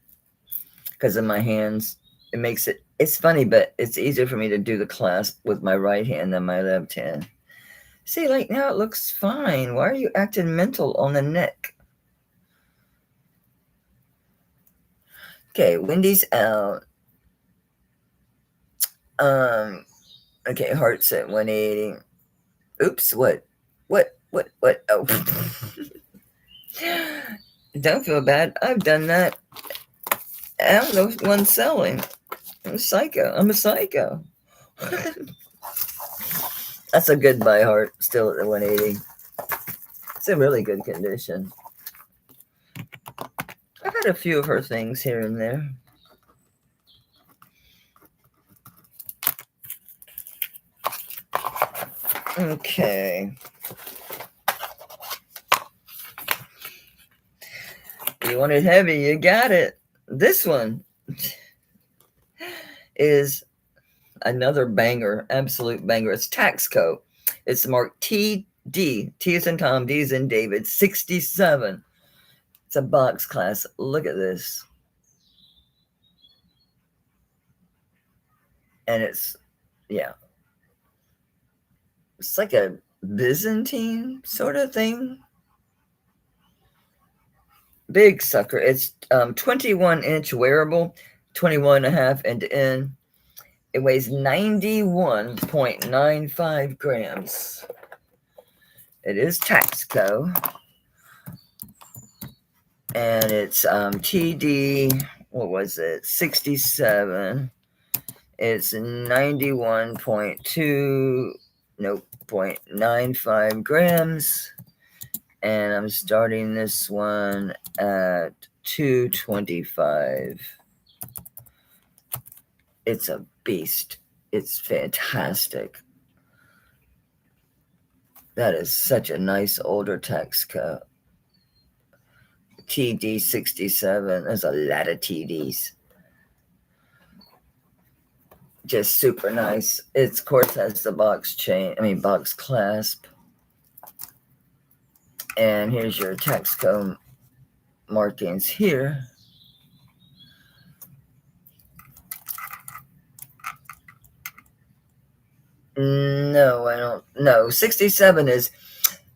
Speaker 1: because of my hands. It makes it, it's funny, but it's easier for me to do the clasp with my right hand than my left hand. See, like now it looks fine. Why are you acting mental on the neck? Okay, Wendy's out. Okay, heart's at 180. Oops, what? Oh. Don't feel bad. I've done that. I don't know if one's selling. I'm a psycho. That's a good buy, heart. Still at the 180. It's in really good condition. I've had a few of her things here and there. Okay. You want it heavy, you got it. This one is another banger, absolute banger. It's Taxco. It's marked TD. T is in Tom, D is in David, 67. It's a box class. Look at this. And it's, yeah. It's like a Byzantine sort of thing. Big sucker. It's 21-inch wearable, 21 and a half end to end. It weighs 91.95 grams. It is Taxco. And it's TD, what was it, 67. It's 91.2, nope, 0.95 grams. And I'm starting this one at 225. It's a beast. It's fantastic. That is such a nice older Taxco. TD 67. There's a lot of TDs. Just super nice. It, of course, has the box clasp. And here's your Taxco markings here. No, I don't. No, 67 is,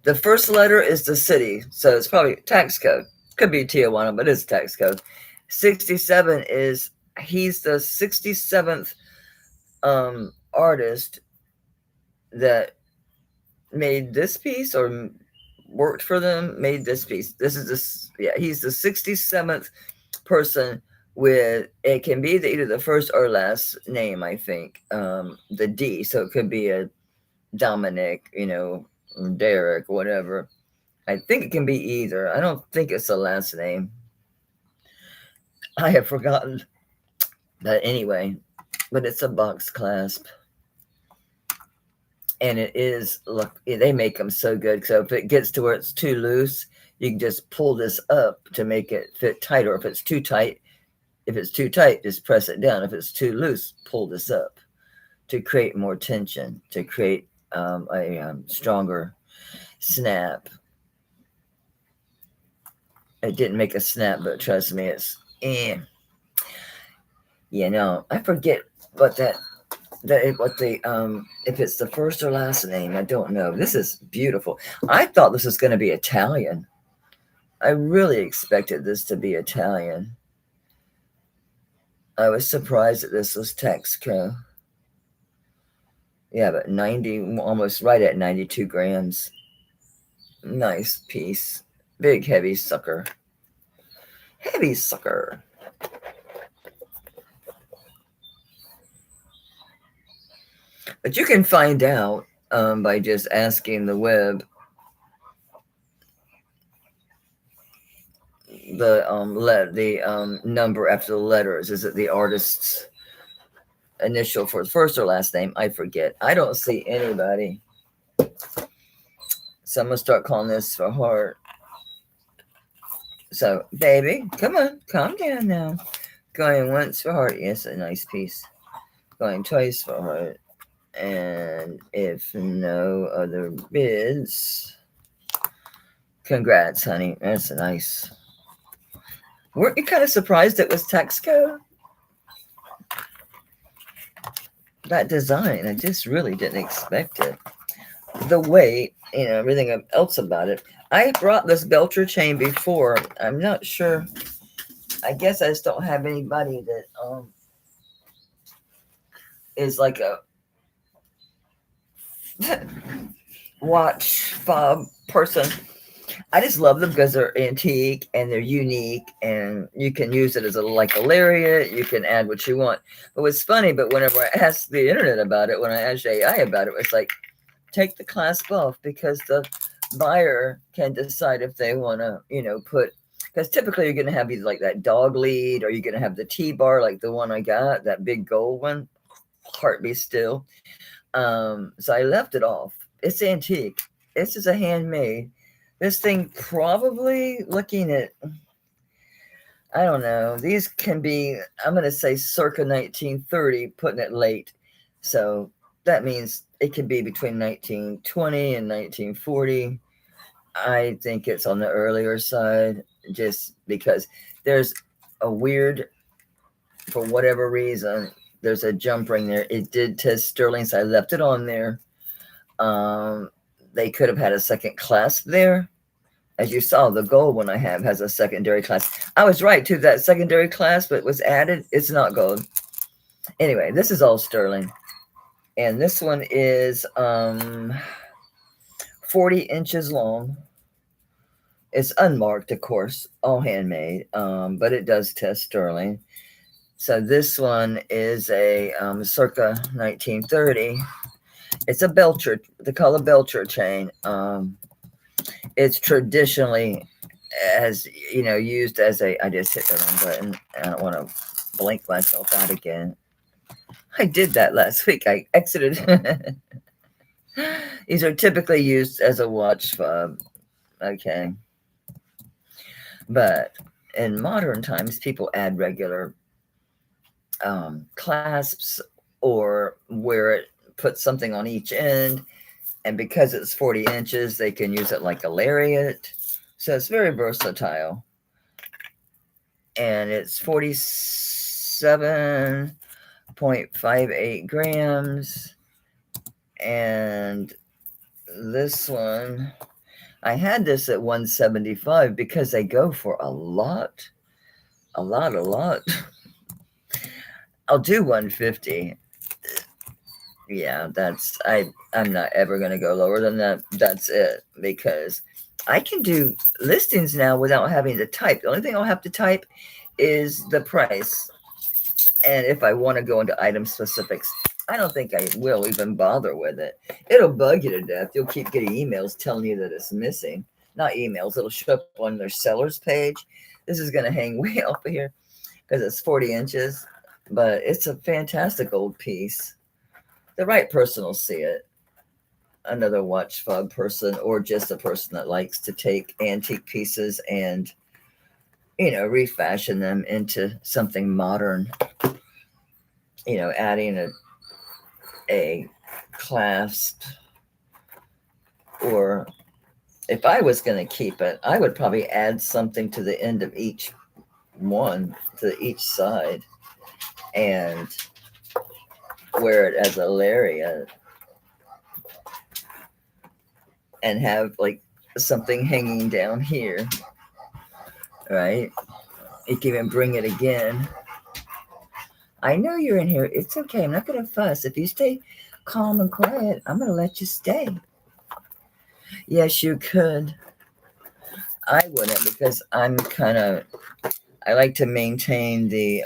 Speaker 1: the first letter is the city. So it's probably tax code. Could be Tijuana, but it's tax code. 67 is, he's the 67th artist that made this piece or worked for them, made this piece. This is this, yeah, he's the 67th person with, it can be either the first or last name, I think, the D. So it could be a Dominic, Derek, whatever. I think it can be either. I don't think it's the last name. I have forgotten. But anyway, but it's a box clasp. And it is, look, they make them so good. So if it gets to where it's too loose, you can just pull this up to make it fit tighter. If it's too tight, just press it down. If it's too loose, pull this up to create more tension, to create a stronger snap. It didn't make a snap, but trust me, it's I forget what if it's the first or last name, I don't know. This is beautiful. I thought this was going to be Italian. I really expected this to be Italian. I was surprised that this was Taxco. Yeah, but 90, almost right at 92 grams. Nice piece. Big, heavy sucker. Heavy sucker. But you can find out by just asking the web the number after the letters. Is it the artist's initial for first or last name. I forget. I don't see anybody. So I'm going to start calling this for heart. So, baby, come on. Calm down now. Going once for heart. Yes, a nice piece. Going twice for heart. And if no other bids, congrats, honey. That's nice. Weren't you kind of surprised it was Texaco? That design, I just really didn't expect it. The weight, everything else about it. I brought this Belcher chain before. I'm not sure. I guess I just don't have anybody that is like a watch fob person. I just love them because they're antique and they're unique, and you can use it as a lariat. You can add what you want. But what's funny, but whenever I asked the internet about it, when I asked AI about it, it's like, take the clasp off, because the buyer can decide if they want to, put, because typically you're going to have either like that dog lead, or you're going to have the T-bar, like the one I got, that big gold one, heart be still. So I left it off. It's antique. This is a handmade. This thing probably, looking at, I don't know, these can be, I'm going to say circa 1930, putting it late. So that means it could be between 1920 and 1940. I think it's on the earlier side, just because there's a weird, for whatever reason, there's a jump ring there. It did test sterling, so I left it on there. They could have had a second clasp there. As you saw, the gold one I have has a secondary clasp. I was right, too. That secondary clasp that was added, it's not gold. Anyway, this is all sterling. And this one is 40 inches long. It's unmarked, of course, all handmade, but it does test sterling. So this one is a circa 1930. It's a Belcher, they call a Belcher chain. It's traditionally, as used as a, I just hit the wrong button. I don't want to blink myself out again. I did that last week. I exited. These are typically used as a watch fob. Okay. But in modern times, people add regular clasps, or where it puts something on each end. And because it's 40 inches, they can use it like a lariat. So it's very versatile. And it's 47.58 grams. And this one, I had this at 175 because they go for a lot. I'll do 150. Yeah, I'm not ever going to go lower than that. That's it, because I can do listings now without having to type. The only thing I'll have to type is the price. And if I want to go into item specifics, I don't think I will even bother with it. It'll bug you to death. You'll keep getting emails telling you that it's missing. Not emails. It'll show up on their seller's page. This is going to hang way off of here because it's 40 inches. But it's a fantastic old piece. The right person will see it. Another watch fob person, or just a person that likes to take antique pieces and, refashion them into something modern. Adding a clasp, or if I was going to keep it, I would probably add something to the end of each one, to each side, and wear it as a lariat, and have like something hanging down here, right? You can even bring it again. I know you're in here. It's okay. I'm not going to fuss. If you stay calm and quiet, I'm going to let you stay. Yes, you could. I wouldn't, because I like to maintain the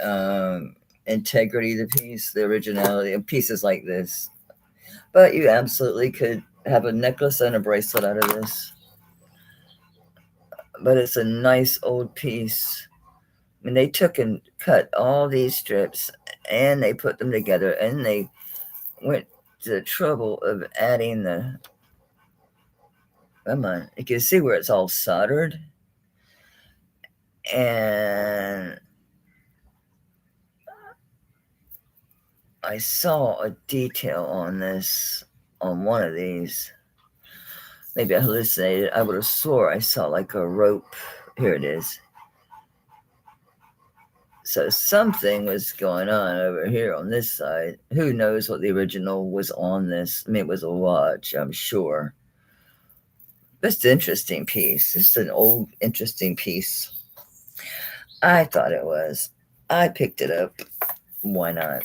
Speaker 1: integrity of the piece, the originality of pieces like this. But you absolutely could have a necklace and a bracelet out of this. But it's a nice old piece. I mean, they took and cut all these strips and they put them together, and they went to the trouble of adding the, come on, you can see where it's all soldered, and I saw a detail on this, on one of these. Maybe I hallucinated. I would have swore I saw like a rope. Here it is. So something was going on over here on this side. Who knows what the original was on this? I mean, it was a watch, I'm sure. Just an interesting piece. This is an old, interesting piece. I thought it was. I picked it up. Why not?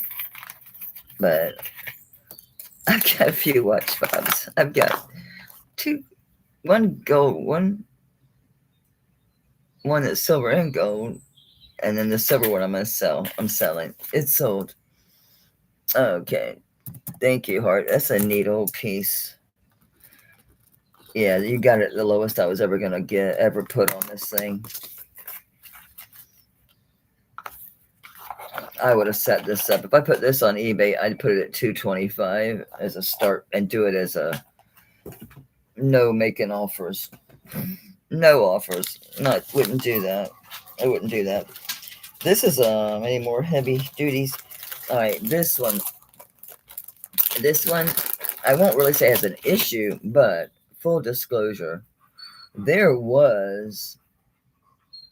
Speaker 1: But I've got a few watch fobs. I've got one gold, one that's silver and gold, and then the silver one I'm gonna sell. I'm selling. It's sold. Okay. Thank you, Hart. That's a neat old piece. Yeah, you got it the lowest I was ever gonna ever put on this thing. I would have set this up. If I put this on eBay, I'd put it at $225 as a start and do it as a no making offers. No offers. No, wouldn't do that. I wouldn't do that. This is any more heavy duties. All right, this one, I won't really say has an issue, but full disclosure, there was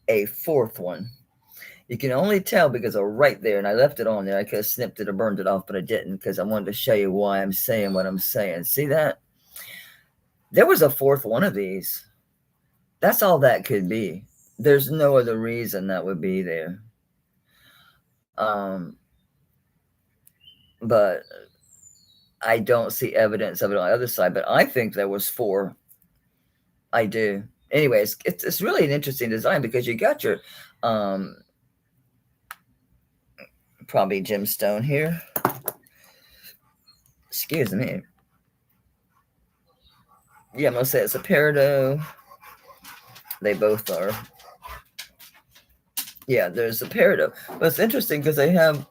Speaker 1: a fourth one. You can only tell because of right there, and I left it on there. I could have snipped it or burned it off, but I didn't because I wanted to show you why I'm saying what I'm saying. See that? There was a fourth one of these. That's all that could be. There's no other reason that would be there. But I don't see evidence of it on the other side, but I think there was 4. I do. Anyways, it's really an interesting design because you got your probably gemstone here. Excuse me. Yeah, I'm gonna say it's a peridot. They both are. Yeah, there's a peridot. But it's interesting because they have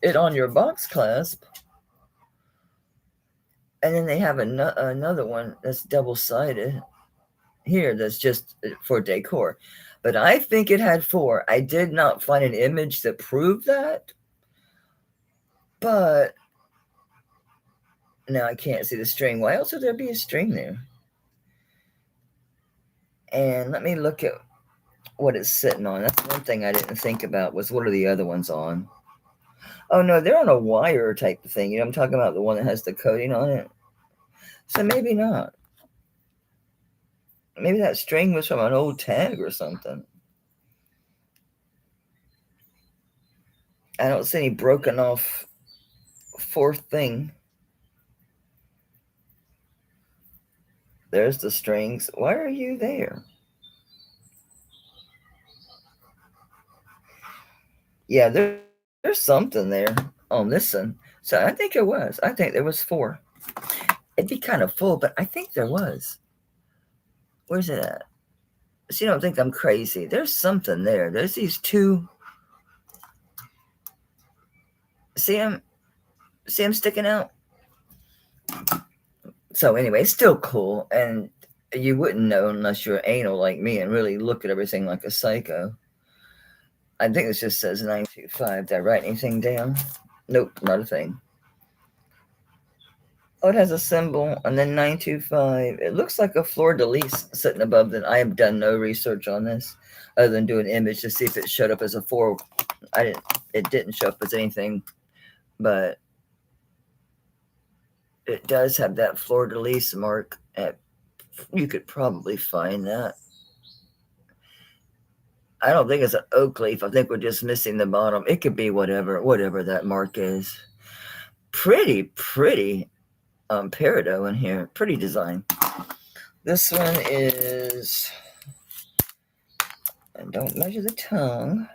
Speaker 1: it on your box clasp. And then they have another one that's double-sided here that's just for decor. But I think it had 4. I did not find an image that proved that. But now I can't see the string. Why else would there be a string there? And let me look at what it's sitting on. That's one thing I didn't think about was what are the other ones on? Oh, no, they're on a wire type of thing. You know, I'm talking about the one that has the coating on it. So maybe not. Maybe that string was from an old tag or something. I don't see any broken off 4th thing. There's the strings. Why are you there? Yeah, there's something there on this one. So I think it was. I think there was 4. It'd be kind of full, but I think there was. Where's it at? So you don't think I'm crazy. There's something there. There's these 2. See them sticking out? So anyway, it's still cool. And you wouldn't know unless you're anal like me and really look at everything like a psycho. I think this just says 925. Did I write anything down? Nope, not a thing. Oh, it has a symbol and then 925. It looks like a fleur-de-lis sitting above that. I have done no research on this other than do an image to see if it showed up as a 4. It didn't show up as anything, but it does have that fleur-de-lis mark. You could probably find that. I don't think it's an oak leaf. I think we're just missing the bottom. It could be whatever that mark is. Pretty peridot in here. Pretty design. This one is, and don't measure the tongue.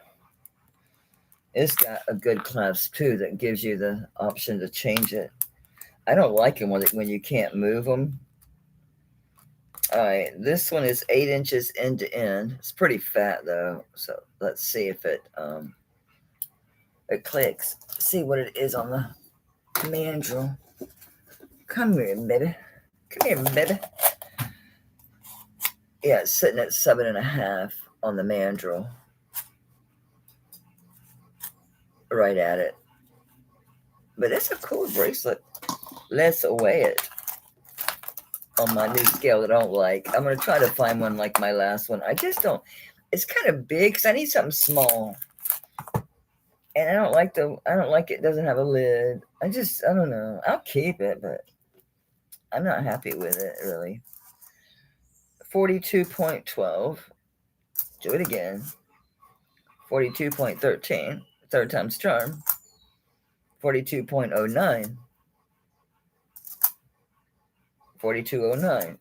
Speaker 1: It's got a good clasp too that gives you the option to change it. I don't like them when you can't move them. All right, this one is 8 inches end to end. It's pretty fat though, so let's see if it It clicks. See what it is on the mandrel. Come here, baby. Come here, baby. Yeah, it's sitting at 7.5 on the mandrel. Right at it. But it's a cool bracelet. Let's weigh it on my new scale that I don't like. I'm going to try to find one like my last one. I just don't. It's kind of big because I need something small. And I don't like it doesn't have a lid. I don't know. I'll keep it, but I'm not happy with it, really. 42.12. Do it again. 42.13. Third time's charm. 42.09. 4209.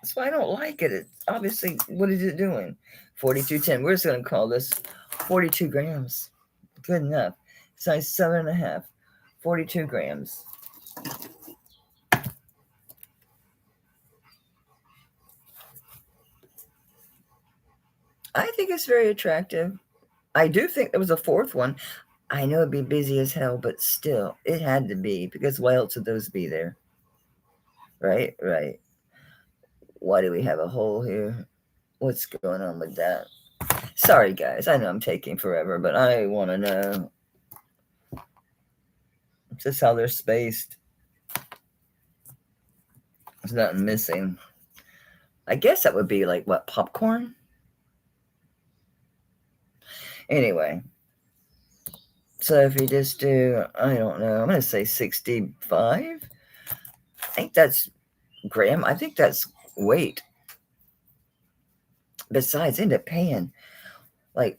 Speaker 1: That's why I don't like it. It's obviously, what is it doing? 4210. We're just going to call this 42 grams. Good enough. Size 7.5. 42 grams. I think it's very attractive. I do think there was a fourth one. I know it'd be busy as hell, but still, it had to be, because why else would those be there? Right? Right. Why do we have a hole here? What's going on with that? Sorry, guys. I know I'm taking forever, but I want to know just how they're spaced. There's nothing missing. I guess that would be like, what, popcorn? Anyway. So if you just do, I don't know, I'm going to say 65. I think that's gram. I think that's weight. Besides, I ended up paying like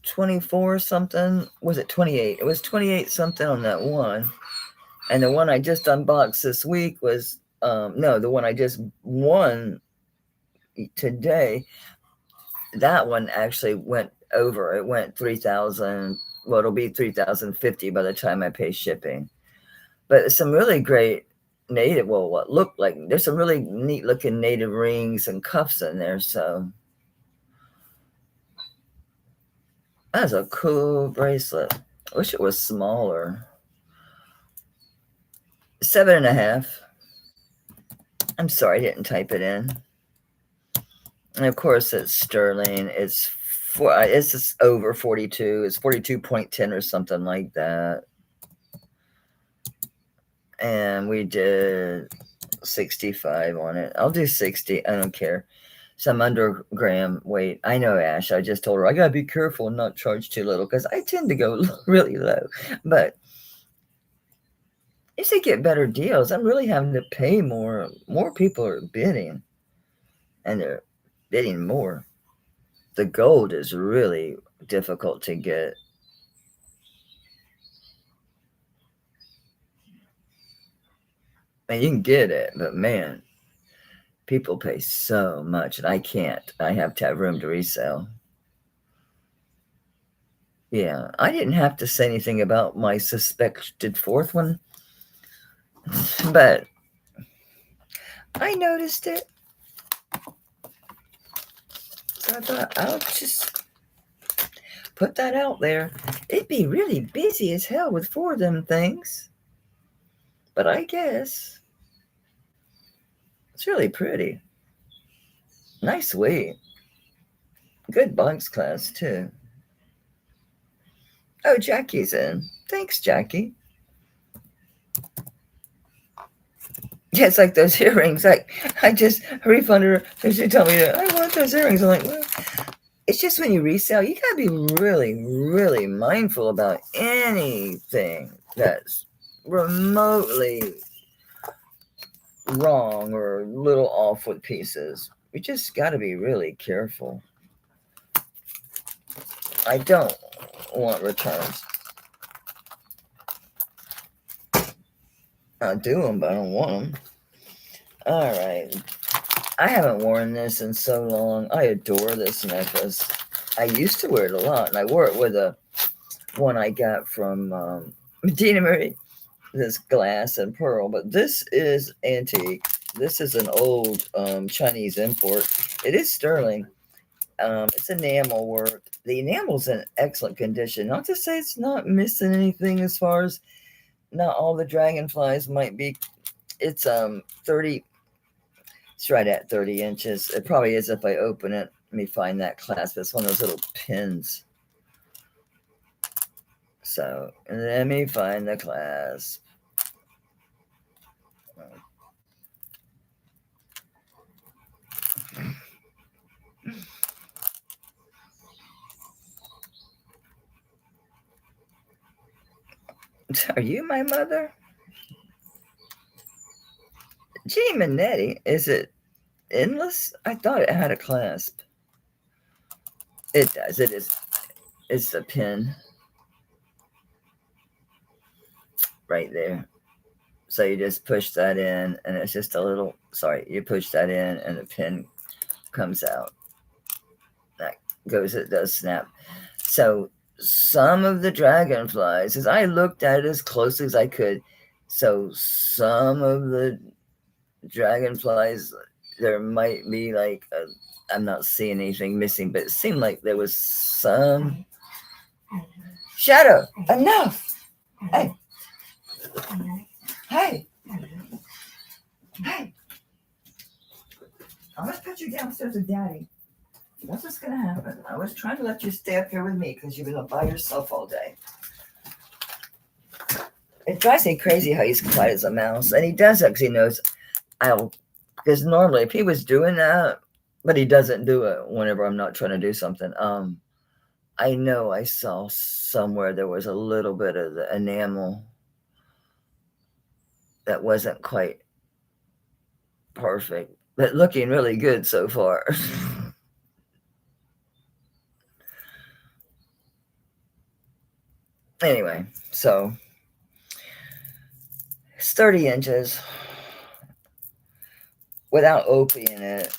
Speaker 1: 24 something. Was it 28? It was 28 something on that one. And the one I just unboxed this week was, no, the one I just won today, that one actually went over. It went 3,000. Well, it'll be 3,050 by the time I pay shipping. But some really great native, well, what looked like, there's some really neat looking native rings and cuffs in there. So that's a cool bracelet. I wish it was smaller. 7.5. I'm sorry, I didn't type it in. And of course, it's sterling. It's just over 42. It's 42.10 or something like that. And we did 65 on it. I'll do 60. I don't care. Some under gram weight. I know, Ash. I just told her I gotta be careful and not charge too little because I tend to go really low. But as they get better deals, I'm really having to pay more. More people are bidding, and they're bidding more. The gold is really difficult to get. And you can get it, but man, people pay so much, and I can't. I have to have room to resell. Yeah, I didn't have to say anything about my suspected fourth one, but I noticed it. So I thought I'll just put that out there. It'd be really busy as hell with 4 of them things. But I guess it's really pretty. Nice weight. Good box class, too. Oh, Jackie's in. Thanks, Jackie. Yeah, it's like those earrings. I just refunded her. She told me, I want those earrings. I'm like, well, it's just when you resell, you got to be really, really mindful about anything that's remotely wrong or a little off with pieces. You just got to be really careful. I don't want returns. I'll do them, but I don't want them. All right. I haven't worn this in so long. I adore this necklace. I used to wear it a lot, and I wore it with a one I got from Medina Marie, this glass and pearl. But this is antique. This is an old Chinese import. It is sterling. It's enamel work. The enamel's in excellent condition. Not to say it's not missing anything as far as not all the dragonflies might be. It's 30. It's right at 30 inches. It probably is if I open it. Let me find that clasp. It's one of those little pins. So let me find the clasp. Are you my mother? Gee, Minetti, is it endless? I thought it had a clasp. It does. It is. It's a pin right there. So you just push that in, and it's just a little. Sorry, you push that in, and the pin comes out. That goes. It does snap. So some of the dragonflies, as I looked at it as closely as I could, so some of the dragonflies, there might be like I'm not seeing anything missing, but it seemed like there was some. Shadow, enough. Hey. Hey. Hey. I'm going to put you downstairs with Daddy. What's this going to happen? I was trying to let you stay up here with me because you've been up by yourself all day. It drives me crazy how he's quiet as a mouse. And he does that because he knows because normally if he was doing that, but he doesn't do it whenever I'm not trying to do something. I know I saw somewhere there was a little bit of the enamel that wasn't quite perfect, but looking really good so far. Anyway, so it's 30 inches without opening it.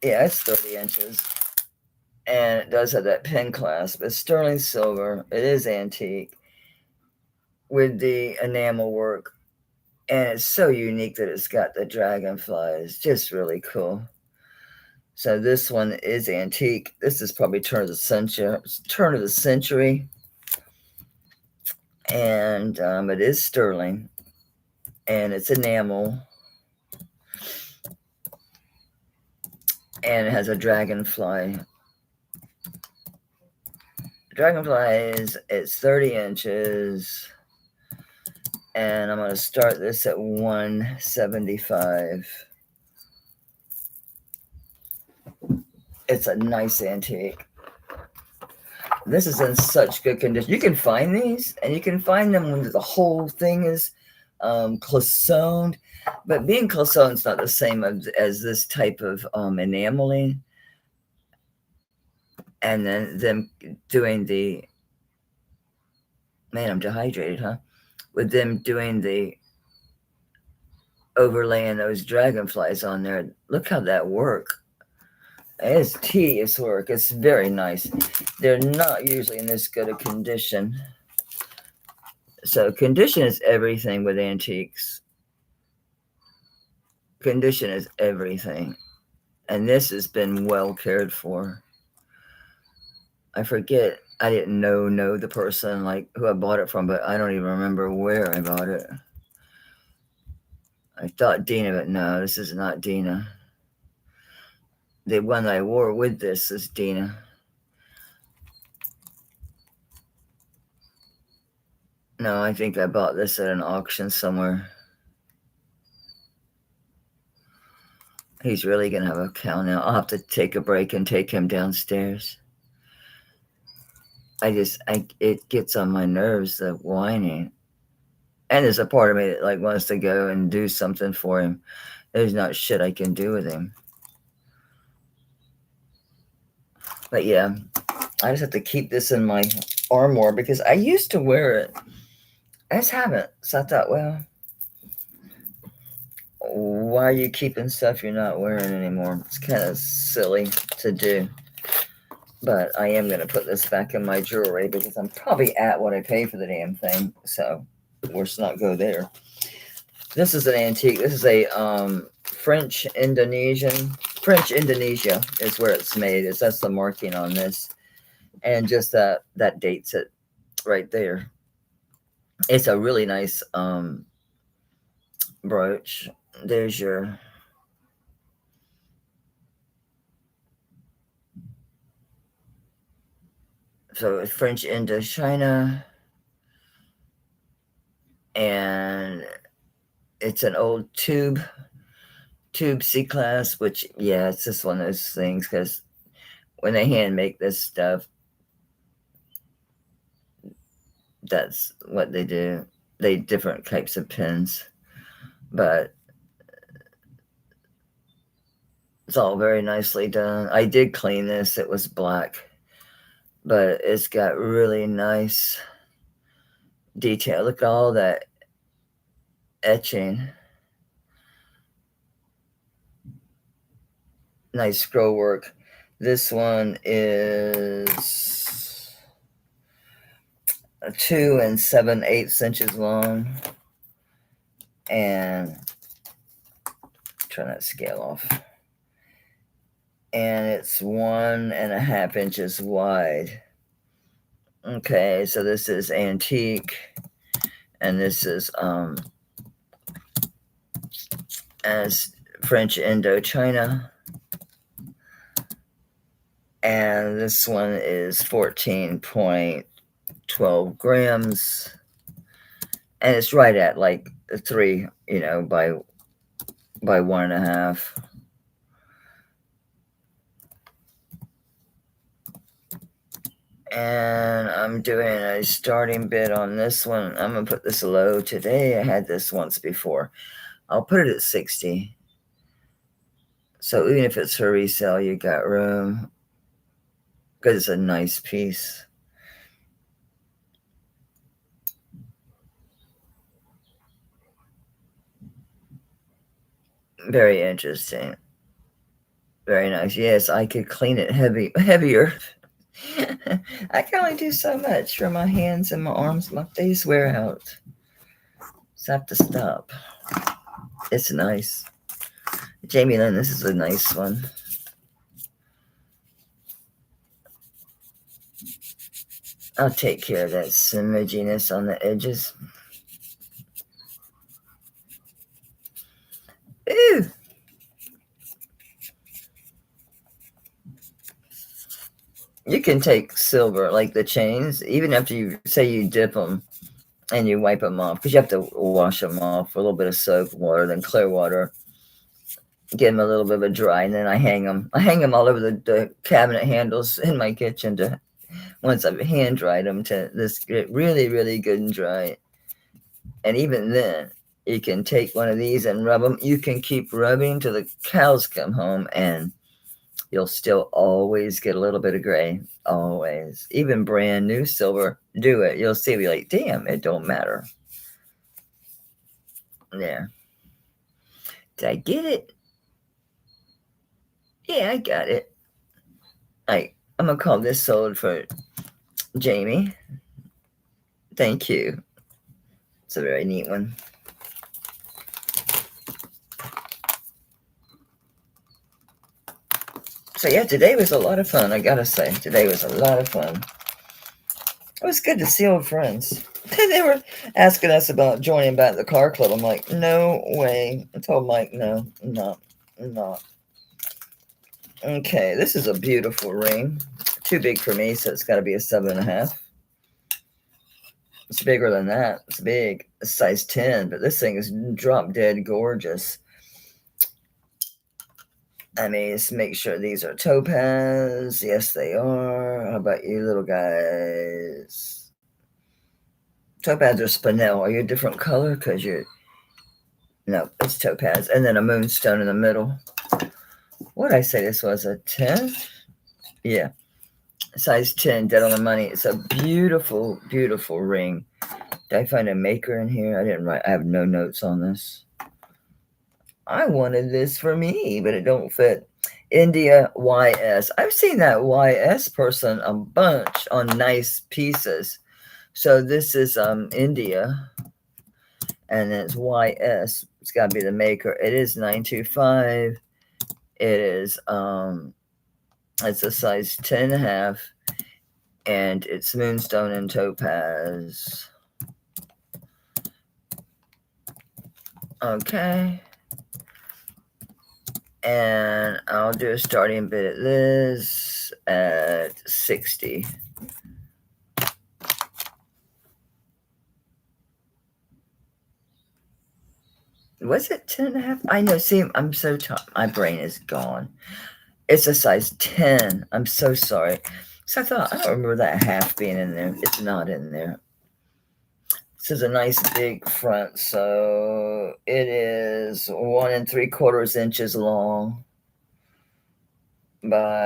Speaker 1: Yeah, it's 30 inches. And it does have that pin clasp. It's sterling silver. It is antique with the enamel work. And it's so unique that it's got the dragonflies. Just really cool. So this one is antique. This is probably turn of the century. And it is sterling. And it's enamel. And it has a dragonfly. Dragonflies, it's 30 inches. And I'm going to start this at 175. It's a nice antique. This is in such good condition. You can find these, and you can find them when the whole thing is cloisoned. But being cloisoned is not the same as this type of enameling. And then them doing the, man, I'm dehydrated, huh? With them doing the overlaying those dragonflies on there. Look how that works. It's tedious work. It's very nice. They're not usually in this good a condition. So condition is everything with antiques. Condition is everything. And this has been well cared for. I forget. I didn't know the person like who I bought it from, but I don't even remember where I bought it. I thought Dina, but no, this is not Dina. The one that I wore with this is Dina. No, I think I bought this at an auction somewhere. He's really going to have a cow now. I'll have to take a break and take him downstairs. It gets on my nerves, the whining. And there's a part of me that like wants to go and do something for him. There's not shit I can do with him. But yeah, I just have to keep this in my armoire because I used to wear it. I just haven't. So I thought, well, why are you keeping stuff you're not wearing anymore? It's kind of silly to do. But I am going to put this back in my jewelry because I'm probably at what I pay for the damn thing. So let's not go there. This is an antique. This is a French Indonesian French Indonesia is where it's made. That's the marking on this. And just that dates it right there. It's a really nice brooch. There's your so French Indochina, and it's an old tube C class, which yeah, it's just one of those things because when they hand make this stuff, that's what they do. They different types of pins, but it's all very nicely done. I did clean this. It was black, but it's got really nice detail. Look at all that etching. Nice scroll work. This one is 2 7/8 inches long, and turn that scale off. And it's 1.5 inches wide. Okay, so this is antique, and this is as French Indochina, and this one is 14.12 grams, and it's right at like 3, by 1.5. And I'm doing a starting bid on this one. I'm gonna put this low today. I had this once before. I'll put it at 60. So even if it's for resale, you got room, because it's a nice piece. Very interesting. Very nice. Yes, I could clean it heavier. I can only do so much for my hands and my arms. My face wear out. So I have to stop. It's nice. Jamie Lynn, this is a nice one. I'll take care of that smudginess on the edges. Ooh. You can take silver, like the chains, even after you say you dip them and you wipe them off, because you have to wash them off with a little bit of soap water, then clear water. Give them a little bit of a dry, and then I hang them. I hang them all over the cabinet handles in my kitchen to, once I've hand dried them, to this get really, really good and dry. And even then, you can take one of these and rub them. You can keep rubbing till the cows come home, and you'll still always get a little bit of gray. Always. Even brand new silver, do it. You'll see, be like, damn, it don't matter. Yeah. Did I get it? Yeah, I got it. I'm going to call this sold for Jamie. Thank you. It's a very neat one. So yeah, today was a lot of fun. I gotta say, today was a lot of fun. It was good to see old friends. They were asking us about joining back the car club. I'm like, no way. I told Mike, no, not. Okay, this is a beautiful ring. Too big for me, so it's got to be a 7.5. It's bigger than that. It's big. It's size 10, but this thing is drop dead gorgeous. I mean, let's make sure these are topaz. Yes, they are. How about you little guys? Topaz or spinel? Are you a different color? Because you're... No, it's topaz. And then a moonstone in the middle. What did I say this was? A 10? Yeah. Size 10, dead on the money. It's a beautiful, beautiful ring. Did I find a maker in here? I didn't write. I have no notes on this. I wanted this for me, but it don't fit. India YS. I've seen that YS person a bunch on nice pieces. So this is India, and it's YS. It's got to be the maker. It is 925. It is it's a size 10.5, and it's moonstone and topaz. Okay. And I'll do a starting bid at this at 60. Was it 10.5? I know. See, I'm so tired. My brain is gone. It's a size 10. I'm so sorry. So I thought, I don't remember that half being in there. It's not in there. This is a nice big front. So it is 1 3/4 inches long by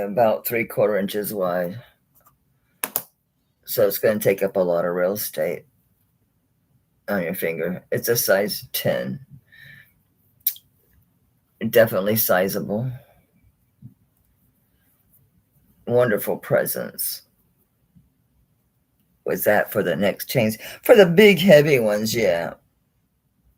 Speaker 1: about 3/4 inches wide. So it's going to take up a lot of real estate on your finger. It's a size 10. Definitely sizable. Wonderful presence. Was that for the next chains? For the big heavy ones, yeah.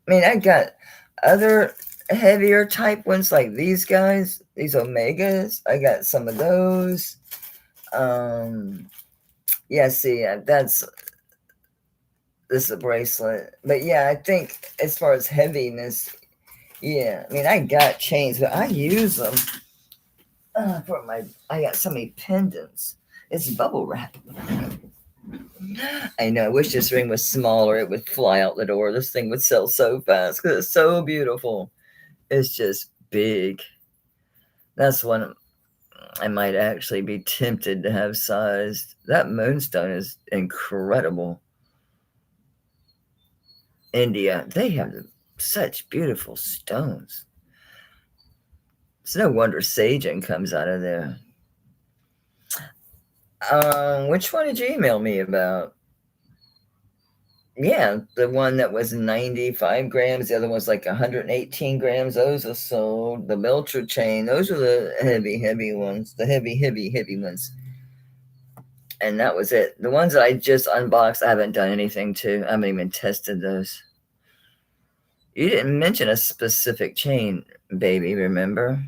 Speaker 1: I mean, I got other heavier type ones like these guys, these Omegas. I got some of those. Yeah, see, this is a bracelet. But yeah, I think as far as heaviness, yeah. I mean, I got chains, but I use them I got so many pendants. It's bubble wrap. I know. I wish this ring was smaller. It would fly out the door. This thing would sell so fast because it's so beautiful. It's just big. That's one I might actually be tempted to have sized. That moonstone is incredible. India, they have such beautiful stones. It's no wonder saging comes out of there. Which one did you email me about? Yeah, the one that was 95 grams. The other one's like 118 grams. Those are sold. The Melcher chain. Those are the heavy ones. The heavy ones. And that was it. The ones that I just unboxed, I haven't done anything to. I haven't even tested those. You didn't mention a specific chain, baby, remember?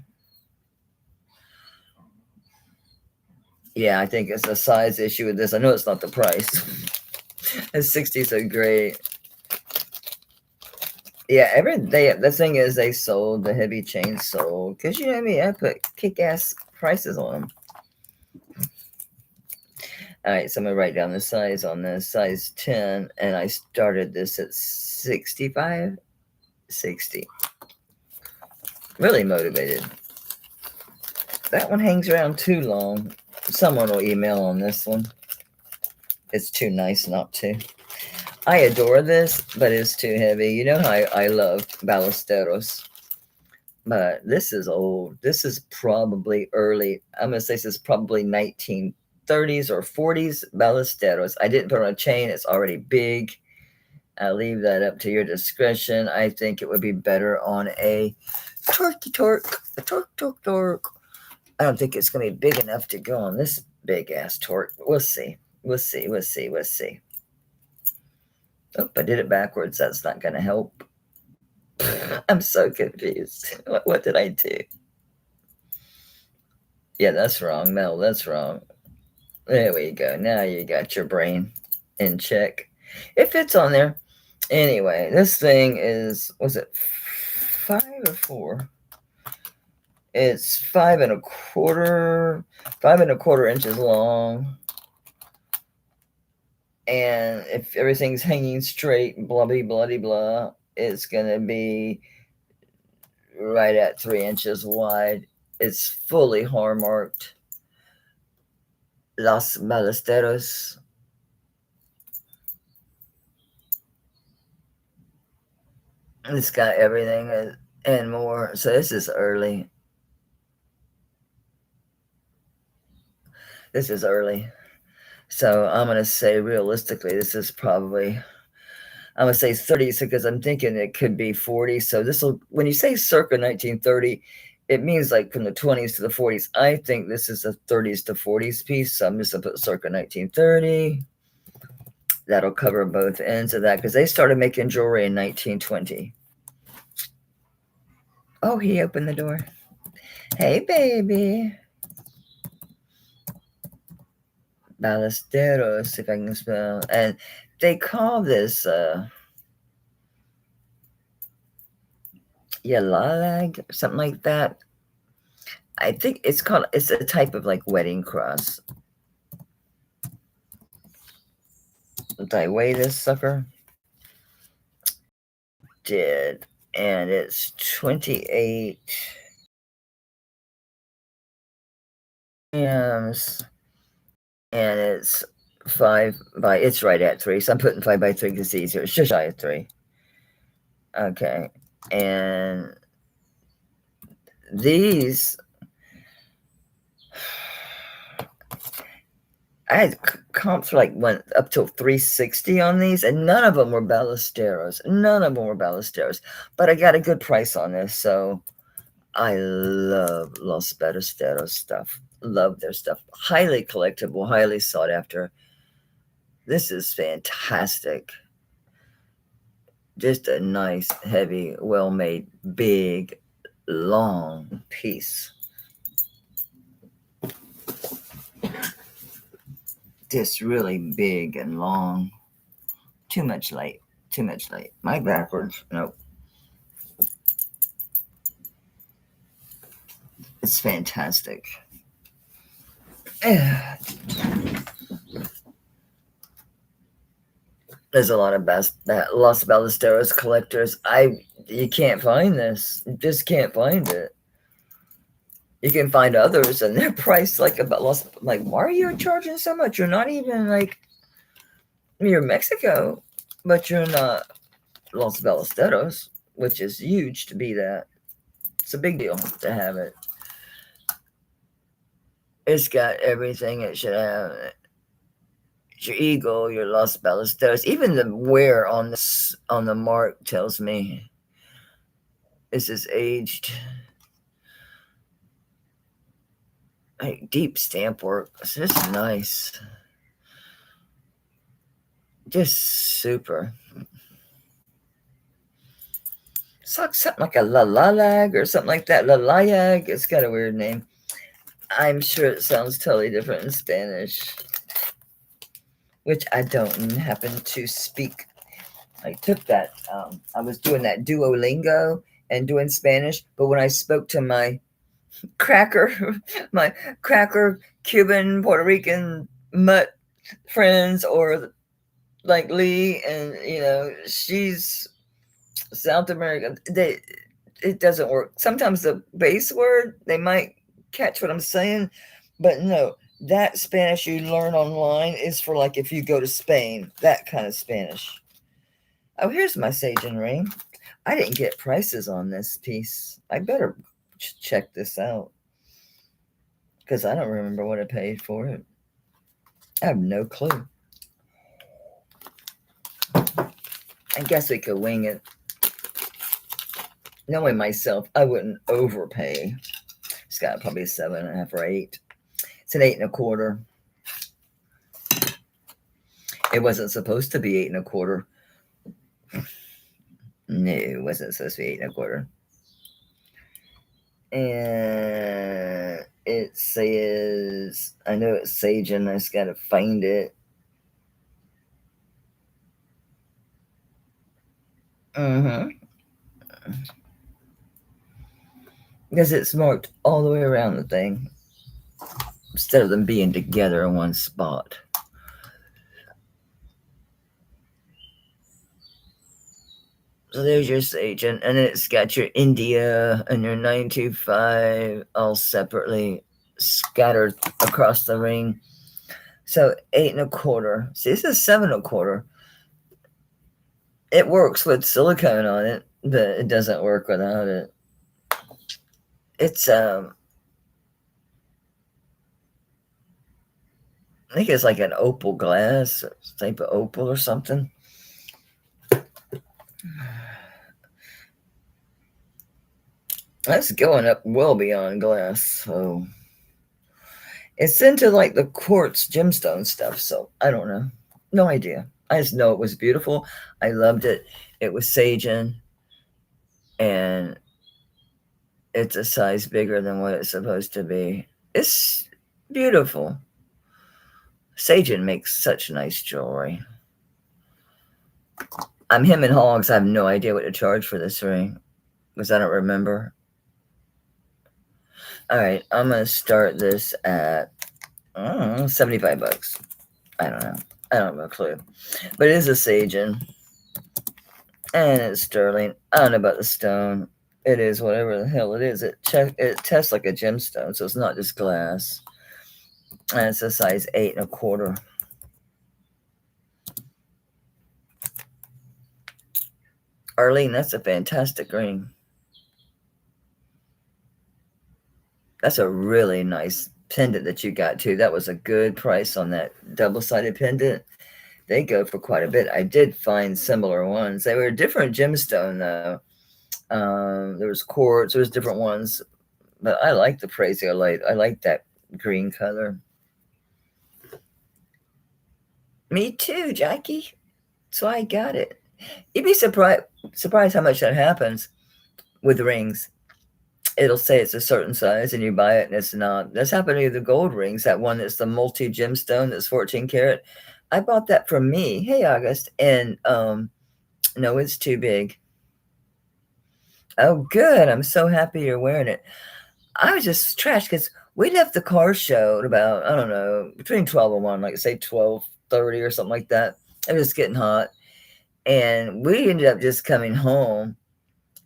Speaker 1: Yeah, I think it's a size issue with this. I know it's not the price. And 60 so great. Yeah, the thing is they sold, the heavy chains sold. Because you know what I mean? I put kick-ass prices on them. All right, so I'm going to write down the size on this. Size 10. And I started this at 65. 60. Really motivated. That one hangs around too long. Someone will email on this one. It's too nice not to. I adore this, but it's too heavy. You know how I love ballesteros. But this is old. This is probably early. I'm going to say this is probably 1930s or 40s ballesteros. I didn't put on a chain. It's already big. I'll leave that up to your discretion. I think it would be better on a torque. I don't think it's going to be big enough to go on this big-ass torque. We'll see. We'll see. Oh, I did it backwards. That's not going to help. I'm so confused. What did I do? Yeah, that's wrong, Mel. That's wrong. There we go. Now you got your brain in check. It fits on there. Anyway, this thing is, was it 5 or 4? It's 5 1/4 inches long. And if everything's hanging straight, bloody blah, it's going to be right at 3 inches wide. It's fully hallmarked. Los Ballesteros. It's got everything and more. So this is early. This is early. So I'm going to say realistically, this is probably, I'm going to say 30 because I'm thinking it could be 40. So this will, when you say circa 1930, it means like from the 20s to the 40s. I think this is a 30s to 40s piece. So I'm just going to put circa 1930. That'll cover both ends of that because they started making jewelry in 1920. Oh, he opened the door. Hey, baby. Ballesteros, if I can spell. And they call this Yalalag, something like that. I think it's a type of like wedding cross. Did I weigh this sucker? Did. And it's 28 grams. And it's it's right at 3. So I'm putting 5 by 3 because it's easier. It's just shy of 3. Okay. And these, I had comps like went up to 360 on these, and none of them were Ballesteros. None of them were Ballesteros. But I got a good price on this, so I love Los Ballesteros stuff. Love their stuff. Highly collectible, highly sought after. This is fantastic. Just a nice, heavy, well-made, big, long piece. Just really big and long. Too much light. Too much light. My backwards. Nope. It's fantastic. There's a lot of Los Ballesteros collectors. You can't find this. You just can't find it. You can find others, and they're priced like about Los. Like, why are you charging so much? You're not even like you're Mexico, but you're not Los Ballesteros, which is huge to be that. It's a big deal to have it. It's got everything it should have. Your eagle, your Los Ballesteros, even the wear on the mark tells me this is aged. Like deep stamp work. It's just nice. Just super. It's like something like a Lalag or something like that. Lalayag. It's got a weird name. I'm sure it sounds totally different in Spanish, which I don't happen to speak. I took that. I was doing that Duolingo and doing Spanish, but when I spoke to my cracker Cuban, Puerto Rican mutt friends, or like Lee, and she's South American, it doesn't work. Sometimes the base word, they might catch what I'm saying, but no, that Spanish you learn online is for like if you go to Spain, that kind of Spanish. Oh, here's my Sagen ring. I didn't get prices on this piece. I better check this out because I don't remember what I paid for it. I have no clue. I guess we could wing it. Knowing myself, I wouldn't overpay. It's got probably a 7.5 or 8. It's an 8 1/4. It wasn't supposed to be 8 1/4. No, it wasn't supposed to be 8 1/4. And it says, I know it's Sagen. I just got to find it. Because it's marked all the way around the thing instead of them being together in one spot. So there's your Sagen, and it's got your India and your 925 all separately scattered across the ring. So 8 1/4. See, this is 7 1/4. It works with silicone on it, but it doesn't work without it. It's I think it's like an opal glass, type of opal or something. That's going up well beyond glass. So it's into like the quartz gemstone stuff. So I don't know. No idea. I just know it was beautiful. I loved it. It was Sagen. And it's a size bigger than what it's supposed to be. It's beautiful. Sagen makes such nice jewelry. I'm him and hogs. I have no idea what to charge for this ring because I don't remember. All right, I'm gonna start this at 75 bucks. I don't know. I don't have a clue. But it is a Sagen. And it's sterling. I don't know about the stone. It is whatever the hell it is. It tests like a gemstone, so it's not just glass. And it's a size 8 1/4. Arlene, that's a fantastic ring. That's a really nice pendant that you got too. That was a good price on that double-sided pendant. They go for quite a bit. I did find similar ones. They were a different gemstone though. There was quartz. There was different ones, but I like the Prasiolite. I like that green color. Me too, Jackie. So I got it. You'd be surprised how much that happens with rings. It'll say it's a certain size and you buy it and it's not. That's happened to the gold rings, that one that's the multi gemstone that's 14 karat. I bought that from me. Hey, August. And no, it's too big. Oh, good. I'm so happy you're wearing it. I was just trashed because we left the car show at about, I don't know, between 12 and 1, like say 12:30 or something like that. It was getting hot. And we ended up just coming home,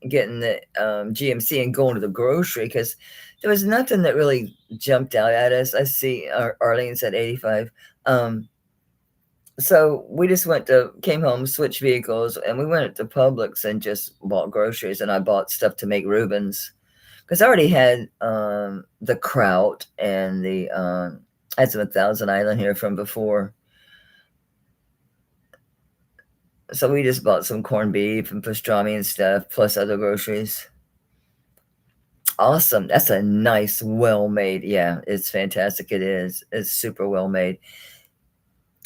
Speaker 1: getting the GMC and going to the grocery because there was nothing that really jumped out at us. I see Arlene said 85. So we just came home, switched vehicles, and we went to Publix and just bought groceries. And I bought stuff to make Reubens because I already had the kraut and I had some Thousand Island here from before. So we just bought some corned beef and pastrami and stuff, plus other groceries. Awesome. That's a nice, well-made. Yeah, it's fantastic. It is. It's super well-made.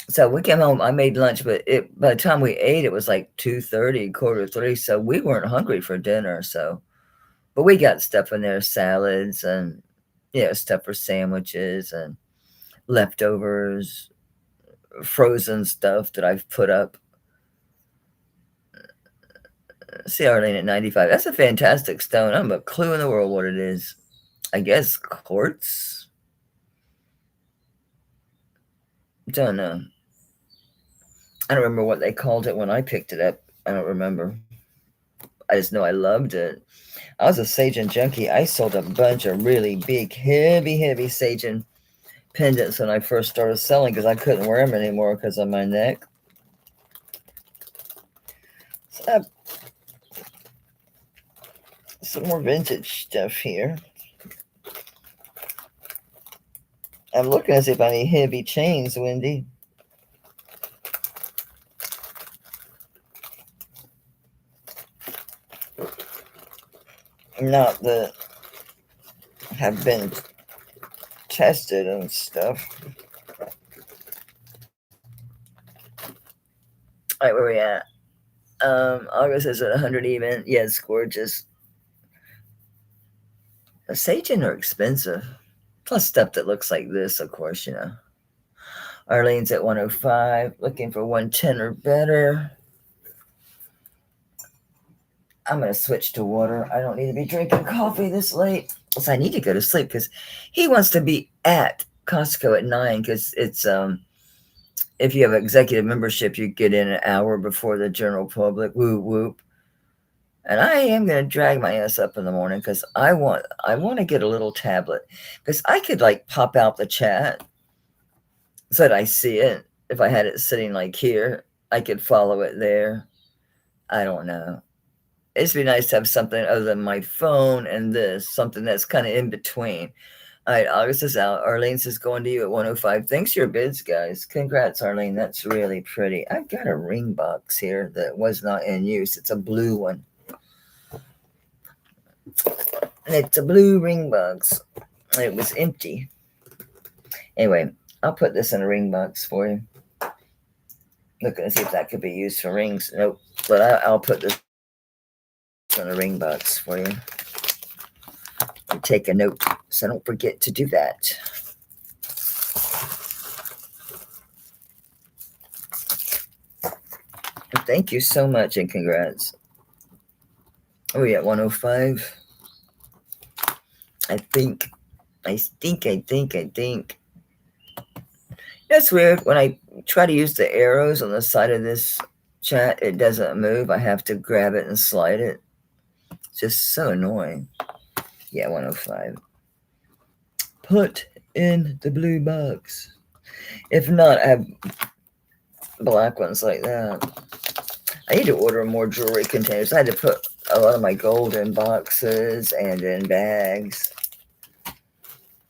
Speaker 1: So we came home. I made lunch, but by the time we ate, it was like 2:30, 2:45. So we weren't hungry for dinner. But we got stuff in there, salads and stuff for sandwiches and leftovers, frozen stuff that I've put up. See Arlene at 95. That's a fantastic stone. I don't have a clue in the world what it is. I guess quartz. Don't know. I don't remember what they called it when I picked it up. I don't remember. I just know I loved it. I was a Sagen junkie. I sold a bunch of really big, heavy Sagen pendants when I first started selling because I couldn't wear them anymore because of my neck. So some more vintage stuff here. I'm looking to see if I need heavy chains, Wendy. Not that have been tested and stuff. All right, where we at? August is at 100 even. Yeah, it's gorgeous. The Sagen are expensive. Plus stuff that looks like this, of course, Arlene's at 105, looking for 110 or better. I'm going to switch to water. I don't need to be drinking coffee this late. So I need to go to sleep because he wants to be at Costco at 9 because it's if you have executive membership, you get in an hour before the general public. Whoop whoop. And I am going to drag my ass up in the morning because I want to get a little tablet because I could like pop out the chat so that I see it. If I had it sitting like here, I could follow it there. I don't know. It'd be nice to have something other than my phone and this, something that's kind of in between. All right, August is out. Arlene says going to you at 105. Thanks for your bids, guys. Congrats, Arlene. That's really pretty. I've got a ring box here that was not in use. It's a blue one. It's a blue ring box. It was empty. Anyway, I'll put this in a ring box for you. Looking to see if that could be used for rings. Nope. But I'll put this in a ring box for you. take a note so I don't forget to do that. Thank you so much and congrats. Oh yeah, 105. I think. That's weird. When I try to use the arrows on the side of this chat, it doesn't move. I have to grab it and slide it. It's just so annoying. Yeah, 105. Put in the blue box. If not, I have black ones like that. I need to order more jewelry containers. I had to put a lot of my gold in boxes and in bags.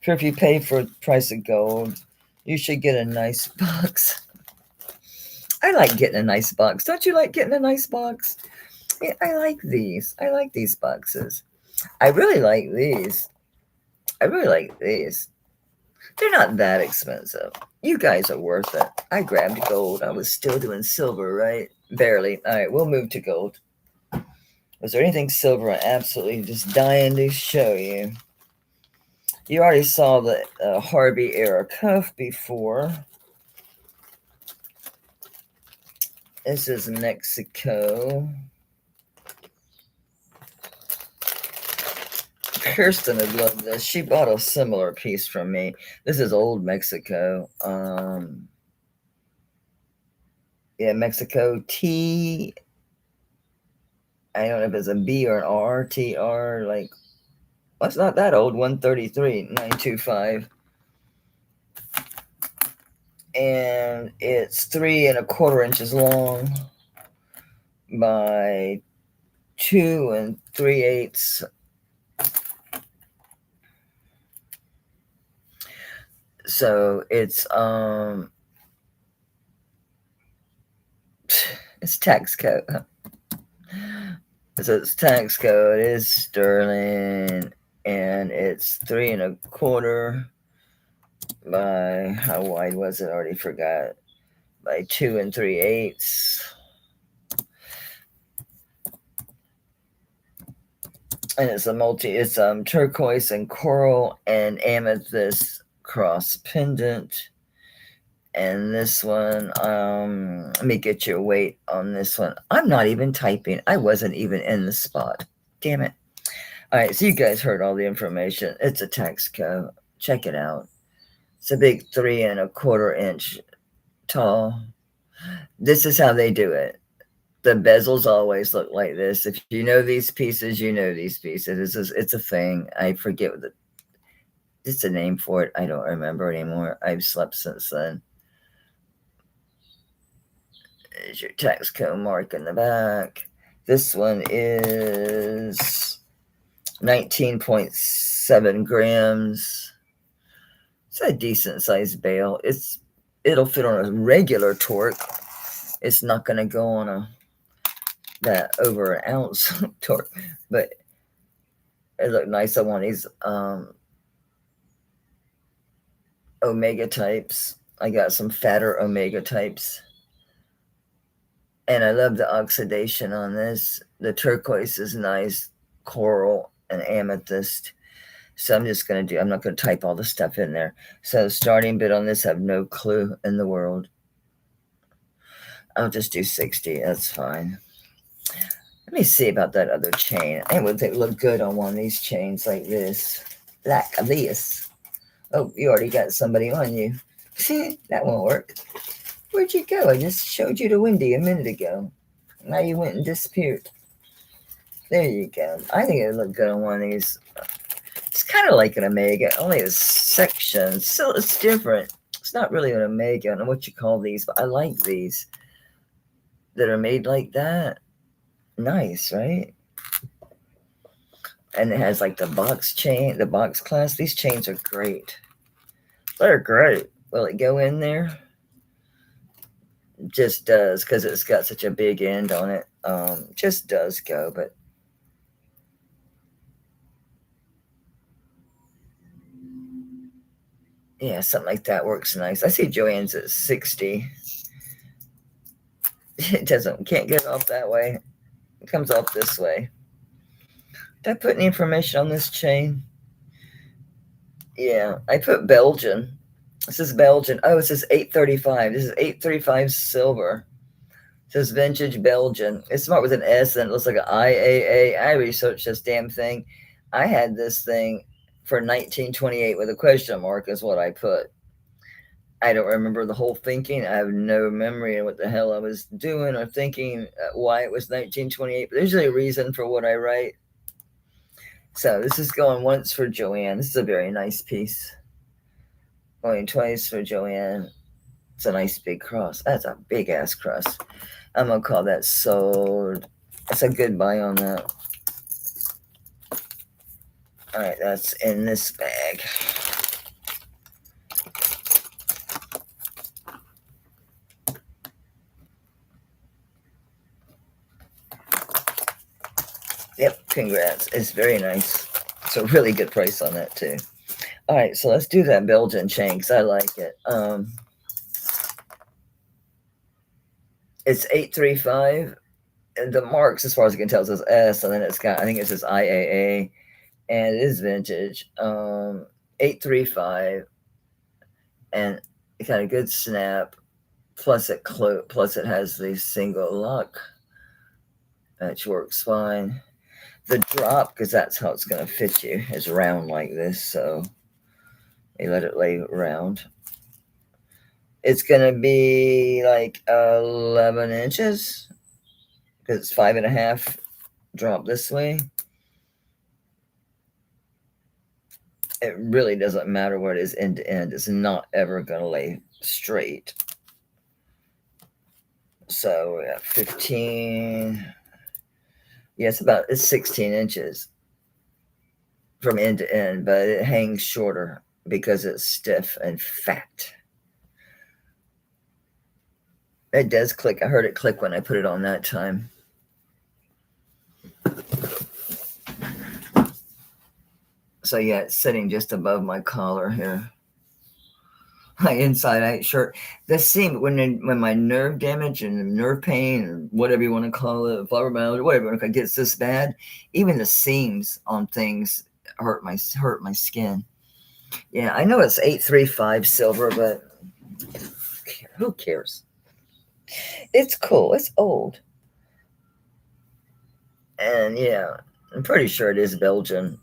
Speaker 1: Sure, if you pay for the price of gold, you should get a nice box. I like getting a nice box. Don't you like getting a nice box? Yeah, I like these. I like these boxes. I really like these. I really like these. They're not that expensive. You guys are worth it. I grabbed gold. I was still doing silver, right? Barely. All right, we'll move to gold. Was there anything silver I'm absolutely just dying to show you? You already saw the Harvey era cuff before. This is Mexico. Kirsten would love this. She bought a similar piece from me. This is old Mexico. Yeah, Mexico T. I don't know if it's a B or an R, TR, like, well, it's not that old, 133, 925. And it's 3 1/4 inches long by 2 3/8. So it's tax code. So it's tax code. It is sterling, and it's 3 1/4 by, how wide was it? I already forgot. By 2 3/8. And it's it's turquoise and coral and amethyst cross pendant. And this one, let me get your weight on this one. I'm not even typing. I wasn't even in the spot. Damn it. All right, so you guys heard all the information. It's a tax code. Check it out. It's a big 3 1/4 inch tall. This is how they do it. The bezels always look like this. If you know these pieces, you know these pieces. It's a thing. I forget what it's a name for it. I don't remember anymore. I've slept since then. There's your tax code mark in the back. This one is 19.7 grams. It's a decent sized bale. It'll fit on a regular torque. It's not going to go on that over an ounce torque, but it looked nice on one of these omega types. I got some fatter omega types. And I love the oxidation on this. The turquoise is nice, coral and amethyst. So I'm just going to I'm not going to type all the stuff in there. So starting bid on this, I have no clue in the world. I'll just do 60. That's fine. Let me see about that other chain. I would think look good on one of these chains like this. Like this. Oh, you already got somebody on you. See, that won't work. Where'd you go? I just showed you to Wendy a minute ago. Now you went and disappeared. There you go. I think it would look good on one of these. It's kind of like an omega, only a section. So it's different. It's not really an omega. I don't know what you call these, but I like these that are made like that. Nice, right? And it has like the box chain, the box clasp. These chains are great. They're great. Will it go in there? Just does, because it's got such a big end on it. Just does go, but yeah, something like that works nice. I see Joanne's at 60. It can't get off that way. It comes off this way. Did I put any information on this chain? Yeah, I put Belgian. This is Belgian. Oh, it says 835. This is 835 silver. It says vintage Belgian. It's marked with an S and it looks like an IAA. I researched this damn thing. I had this thing for 1928 with a question mark is what I put. I don't remember the whole thinking. I have no memory of what the hell I was doing or thinking why it was 1928. But there's usually a reason for what I write. So this is going once for Joanne. This is a very nice piece. Going twice for Joanne. It's a nice big cross. That's a big ass cross. I'm gonna call that sold. That's a good buy on that. All right, that's in this bag. Yep, congrats. It's very nice. It's a really good price on that too. All right, so let's do that Belgian chain because I like it. It's 835. And the marks, as far as I can tell, says S, and then it's got, I think it says IAA, and it is vintage. 835, and it got a good snap. Plus it has the single lock, which works fine. The drop, because that's how it's going to fit you, is round like this, so you let it lay round. It's going to be like 11 inches, because it's 5.5 drop this way. It really doesn't matter where it is end to end. It's not ever going to lay straight. So we got 15. Yeah, it's 16 inches from end to end, but it hangs shorter because it's stiff and fat. It does click. I heard it click when I put it on that time. So yeah, it's sitting just above my collar here. My inside out shirt. The seam when my nerve damage and nerve pain or whatever you want to call it, fibromyalgia, whatever, if it gets this bad, even the seams on things hurt my skin. Yeah, I know it's 835 silver, but who cares? It's cool. It's old. And yeah, I'm pretty sure it is Belgian.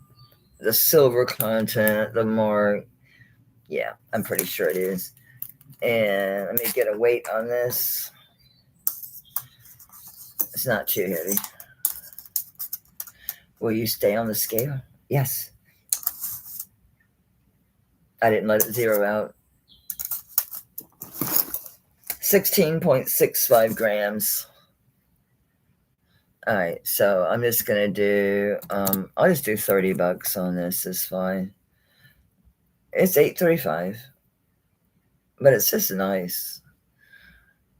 Speaker 1: The silver content, the mark. Yeah, I'm pretty sure it is. And let me get a weight on this. It's not too heavy. Will you stay on the scale? Yes. I didn't let it zero out. 16.65 grams. All right, so I'm just gonna do. I'll just do $30 on this. Is fine. It's 835, but it's just nice.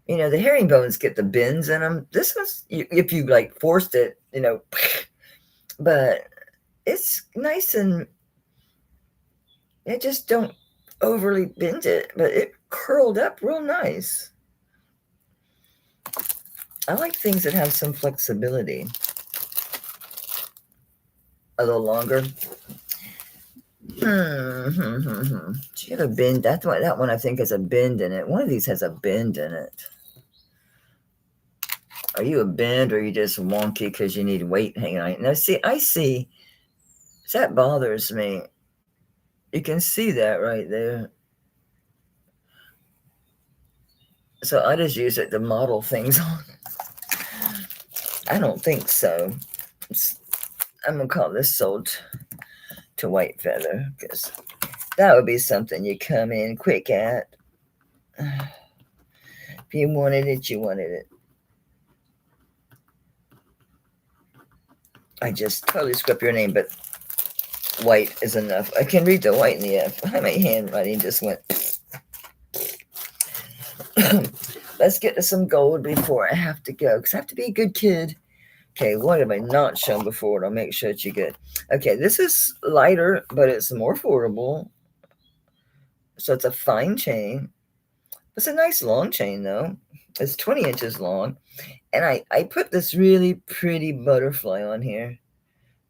Speaker 1: You know, the herringbones get the bends in them. This one's, if you like forced it, you know, but it's nice and it just don't overly bend it, but it curled up real nice. I like things that have some flexibility. A little longer. Do you have a bend? That one I think has a bend in it. One of these has a bend in it. Are you a bend or are you just wonky because you need weight hanging on it? Now, see, I see. That bothers me. You can see that right there. So I just use it to model things on. I don't think so. I'm going to call this sold to white feather because that would be something you come in quick at. If you wanted it, you wanted it. I just totally screwed up your name, but white is enough. I can read the white and the F. My handwriting just went. Let's get to some gold before I have to go because I have to be a good kid. Okay, what have I not shown before? I'll make sure that you're good. Okay, this is lighter, but it's more affordable. So it's a fine chain. It's a nice long chain, though. It's 20 inches long. And I put this really pretty butterfly on here.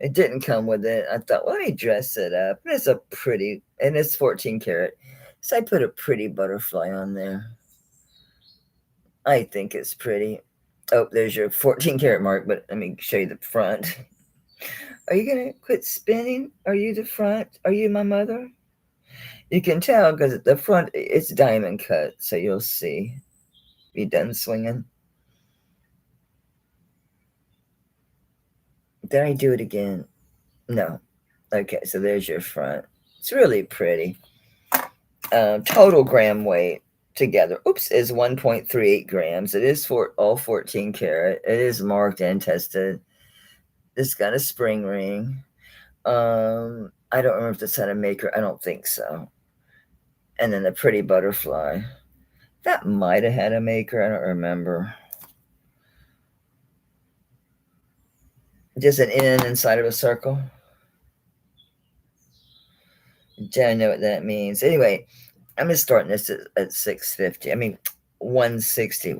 Speaker 1: It didn't come with it. I thought, well, let me dress it up. And it's a pretty, and it's 14 karat. So I put a pretty butterfly on there. I think it's pretty. Oh, there's your 14 karat mark, but let me show you the front. Are you going to quit spinning? Are you the front? Are you my mother? You can tell because at the front, it's diamond cut. So you'll see. Be done swinging. Did I do it again? No. Okay, so there's your front. It's really pretty. Total gram weight together, oops, is 1.38 grams. It is for all 14 karat. It is marked and tested. It's got a spring ring. I don't remember if this had a maker. I don't think so. And then the pretty butterfly. That might have had a maker. I don't remember. Just an in inside of a circle. Don't know what that means. Anyway, I'm just starting this at 650. I mean, 160.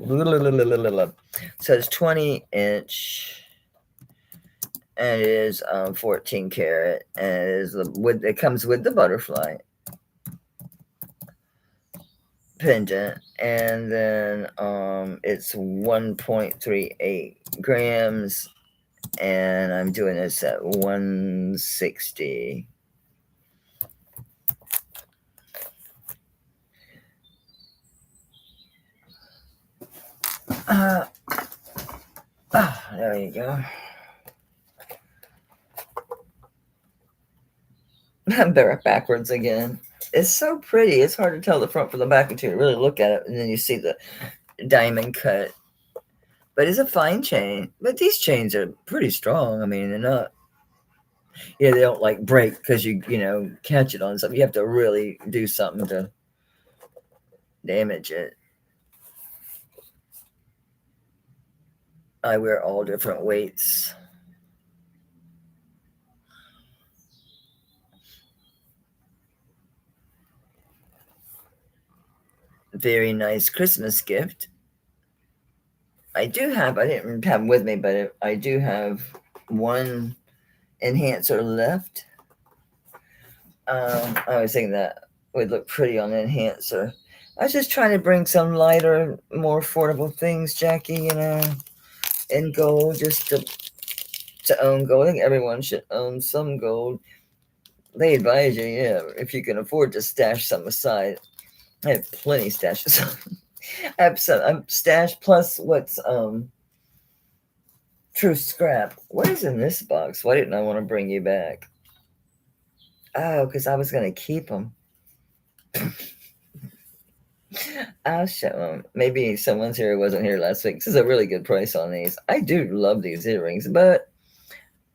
Speaker 1: So it's 20-inch. And it is 14 karat. And it is it comes with the butterfly pendant. And then it's 1.38 grams. And I'm doing this at 160. There you go. I'm backwards again. It's so pretty. It's hard to tell the front from the back until you really look at it, and then you see the diamond cut. But it's a fine chain. But these chains are pretty strong. I mean, they're not. Yeah, they don't like break because you catch it on something. You have to really do something to damage it. I wear all different weights. Very nice Christmas gift. I didn't have them with me, but I do have one enhancer left. I was thinking that would look pretty on an enhancer. I was just trying to bring some lighter, more affordable things, Jackie, in gold, just to own gold. I think everyone should own some gold. They advise you, if you can afford to stash some aside. I have plenty stashes. I have some. I'm stashed plus what's true scrap. What is in this box? Why didn't I want to bring you back? Oh, because I was going to keep them. I'll show them. Maybe someone's here who wasn't here last week. This is a really good price on these. I do love these earrings, but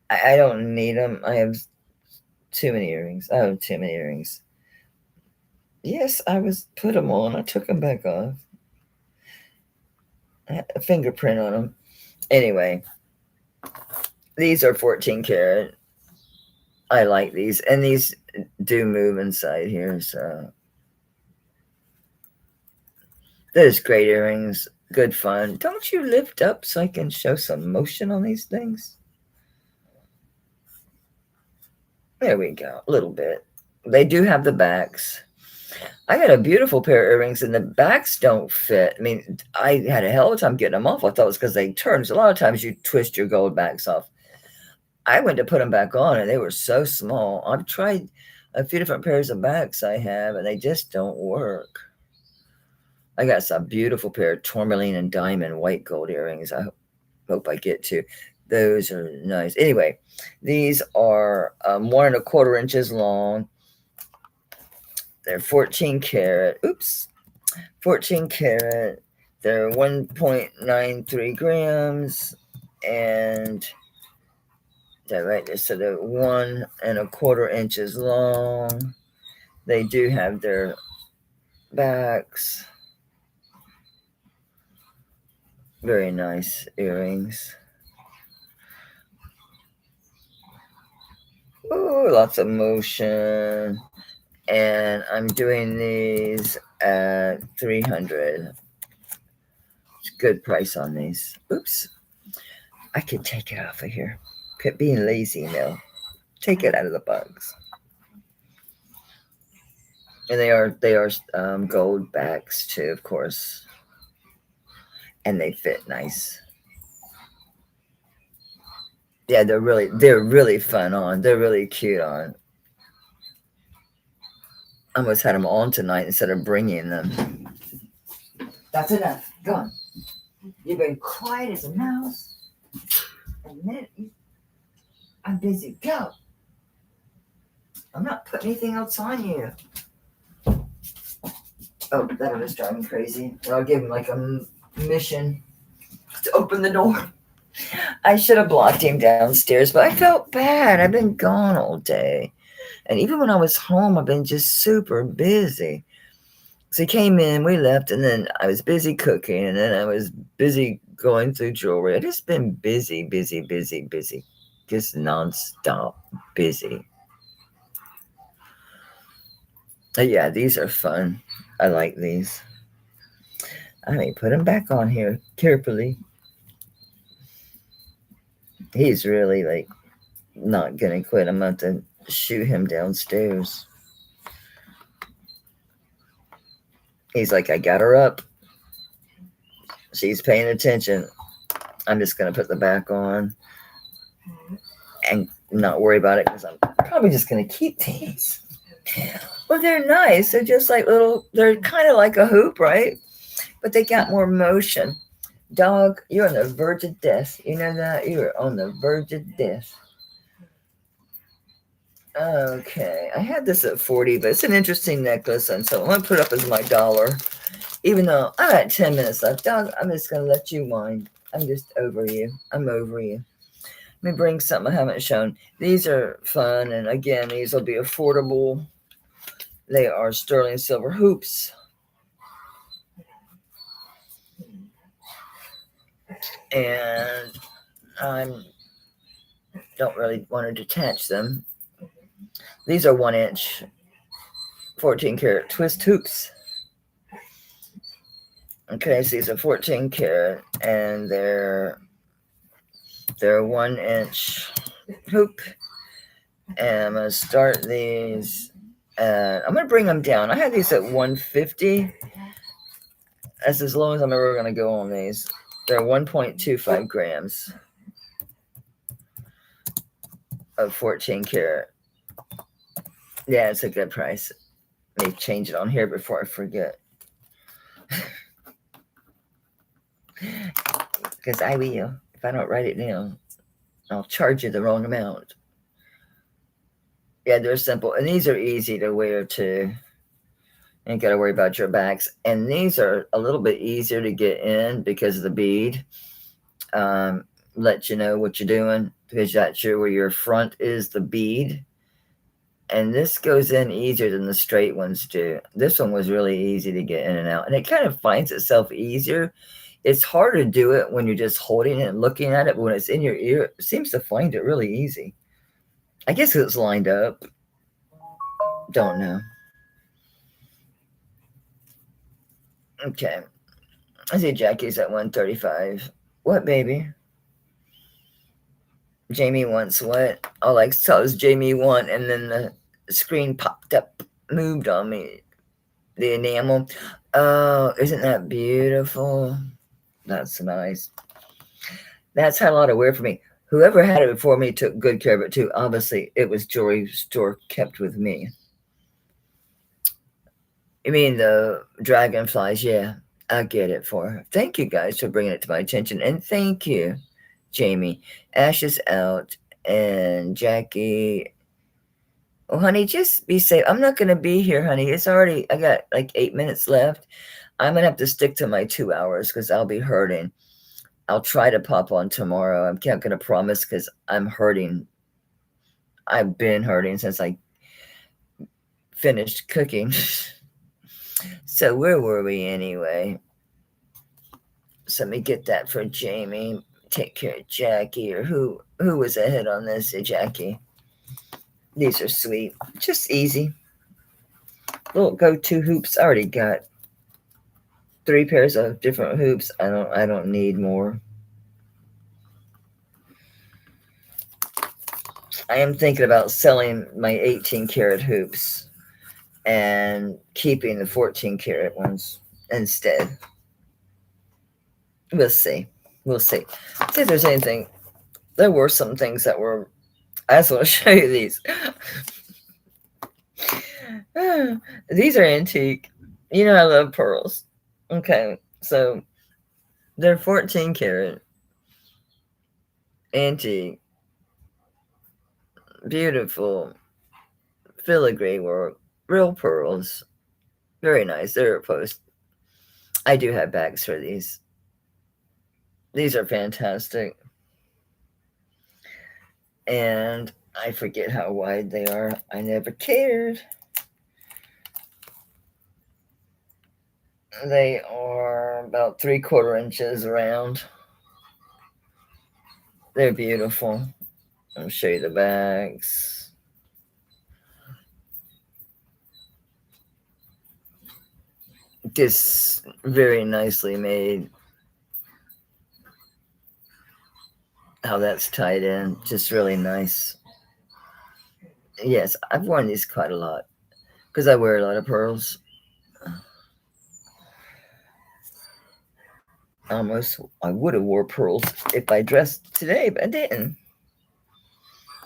Speaker 1: I don't need them. I have too many earrings. I have too many earrings. Yes, I put them on. I took them back off. I had a fingerprint on them. Anyway, these are 14 karat. I like these. And these do move inside here, so. Those great earrings. Good fun. Don't you lift up so I can show some motion on these things? There we go. A little bit. They do have the backs. I got a beautiful pair of earrings, and the backs don't fit. I mean, I had a hell of a time getting them off. I thought it was because they turned. A lot of times you twist your gold backs off. I went to put them back on, and they were so small. I've tried a few different pairs of backs I have, and they just don't work. I got some beautiful pair of tourmaline and diamond white gold earrings. I hope I get to. Those are nice. Anyway, these are 1.25 inches long. They're 14 karat. Oops. 14 karat. They're 1.93 grams. And that right there. So they're 1.25 inches long. They do have their backs. Very nice earrings. Ooh, lots of motion. And I'm doing these at 300. It's a good price on these. Oops. I could take it off of here. Quit being lazy, Mel. Take it out of the bugs. And they are gold backs too, of course, and they fit nice. Yeah, they're really fun on. They're really cute on. I almost had them on tonight instead of bringing them. That's enough. Go on. You've been quiet as a mouse. I'm busy. Go. I'm not putting anything else on you. Oh, that was driving me crazy. And I'll give him like a mission to open the door. I should have blocked him downstairs, but I felt bad. I've been gone all day. And even when I was home, I've been just super busy. So he came in, we left, and then I was busy cooking, and then I was busy going through jewelry. I've just been busy. Just nonstop busy. Yeah, these are fun. I like these. I may put him back on here carefully. He's really like not gonna quit. I'm about to shoot him downstairs. He's like, I got her up. She's paying attention. I'm just gonna put the back on and not worry about it because I'm probably just gonna keep these. Well, they're nice. They're just like they're kind of like a hoop, right? But they got more motion. Dog, you're on the verge of death. You know that? You're on the verge of death. Okay, I had this at 40, but it's an interesting necklace, and so I'm going to put it up as my dollar. Even though I'm at 10 minutes left. Dog, I'm just going to let you wind. I'm just over you. I'm over you. Let me bring something I haven't shown. These are fun, and again, these will be affordable. They are sterling silver hoops. And I don't really want to detach them. These are 1 inch, 14 karat twist hoops. Okay, so these are 14 karat, and they're 1 inch hoop. And I'm gonna start these. I'm gonna bring them down. I had these at 150. That's as low as I'm ever gonna go on these. They're 1.25 grams of 14 karat. Yeah, it's a good price. Let me change it on here before I forget. Because I will. If I don't write it down, I'll charge you the wrong amount. Yeah, they're simple. And these are easy to wear too. You ain't got to worry about your backs. And these are a little bit easier to get in because of the bead. Let you know what you're doing because that's where your front is the bead. And this goes in easier than the straight ones do. This one was really easy to get in and out. And it kind of finds itself easier. It's hard to do it when you're just holding it and looking at it. But when it's in your ear, it seems to find it really easy. I guess it's lined up. Don't know. Okay. I see Jackie's at 135. What, baby? Jamie wants what? Oh, like, so it was Jamie want, and then the screen popped up, moved on me. The enamel. Oh, isn't that beautiful? That's nice. That's had a lot of wear for me. Whoever had it before me took good care of it too. Obviously, it was jewelry store kept with me. You mean the dragonflies? Yeah, I get it for her. Thank you guys for bringing it to my attention. And thank you, Jamie. Ash is out. And Jackie. Oh, honey, just be safe. I'm not going to be here, honey. It's already, I got like 8 minutes left. I'm going to have to stick to my 2 hours because I'll be hurting. I'll try to pop on tomorrow. I'm not going to promise because I'm hurting. I've been hurting since I finished cooking. So where were we anyway? So let me get that for Jamie. Take care of Jackie, or who was ahead on this? Jackie. These are sweet. Just easy. Little go-to hoops. I already got 3 pairs of different hoops. I don't need more. I am thinking about selling my 18 karat hoops and keeping the 14 karat ones instead. We'll see. We'll see. See if there's anything. There were some things that were. I just want to show you these. These are antique. You know I love pearls. Okay, so they're 14 karat antique, beautiful filigree work, real pearls. Very nice. They're a post. I do have bags for these. These are fantastic. And I forget how wide they are. I never cared. They are about 3/4 inches around. They're beautiful. I'll show you the bags. Just very nicely made. How that's tied in. Just really nice. Yes, I've worn these quite a lot because I wear a lot of pearls. Almost, I would have wore pearls if I dressed today, but I didn't.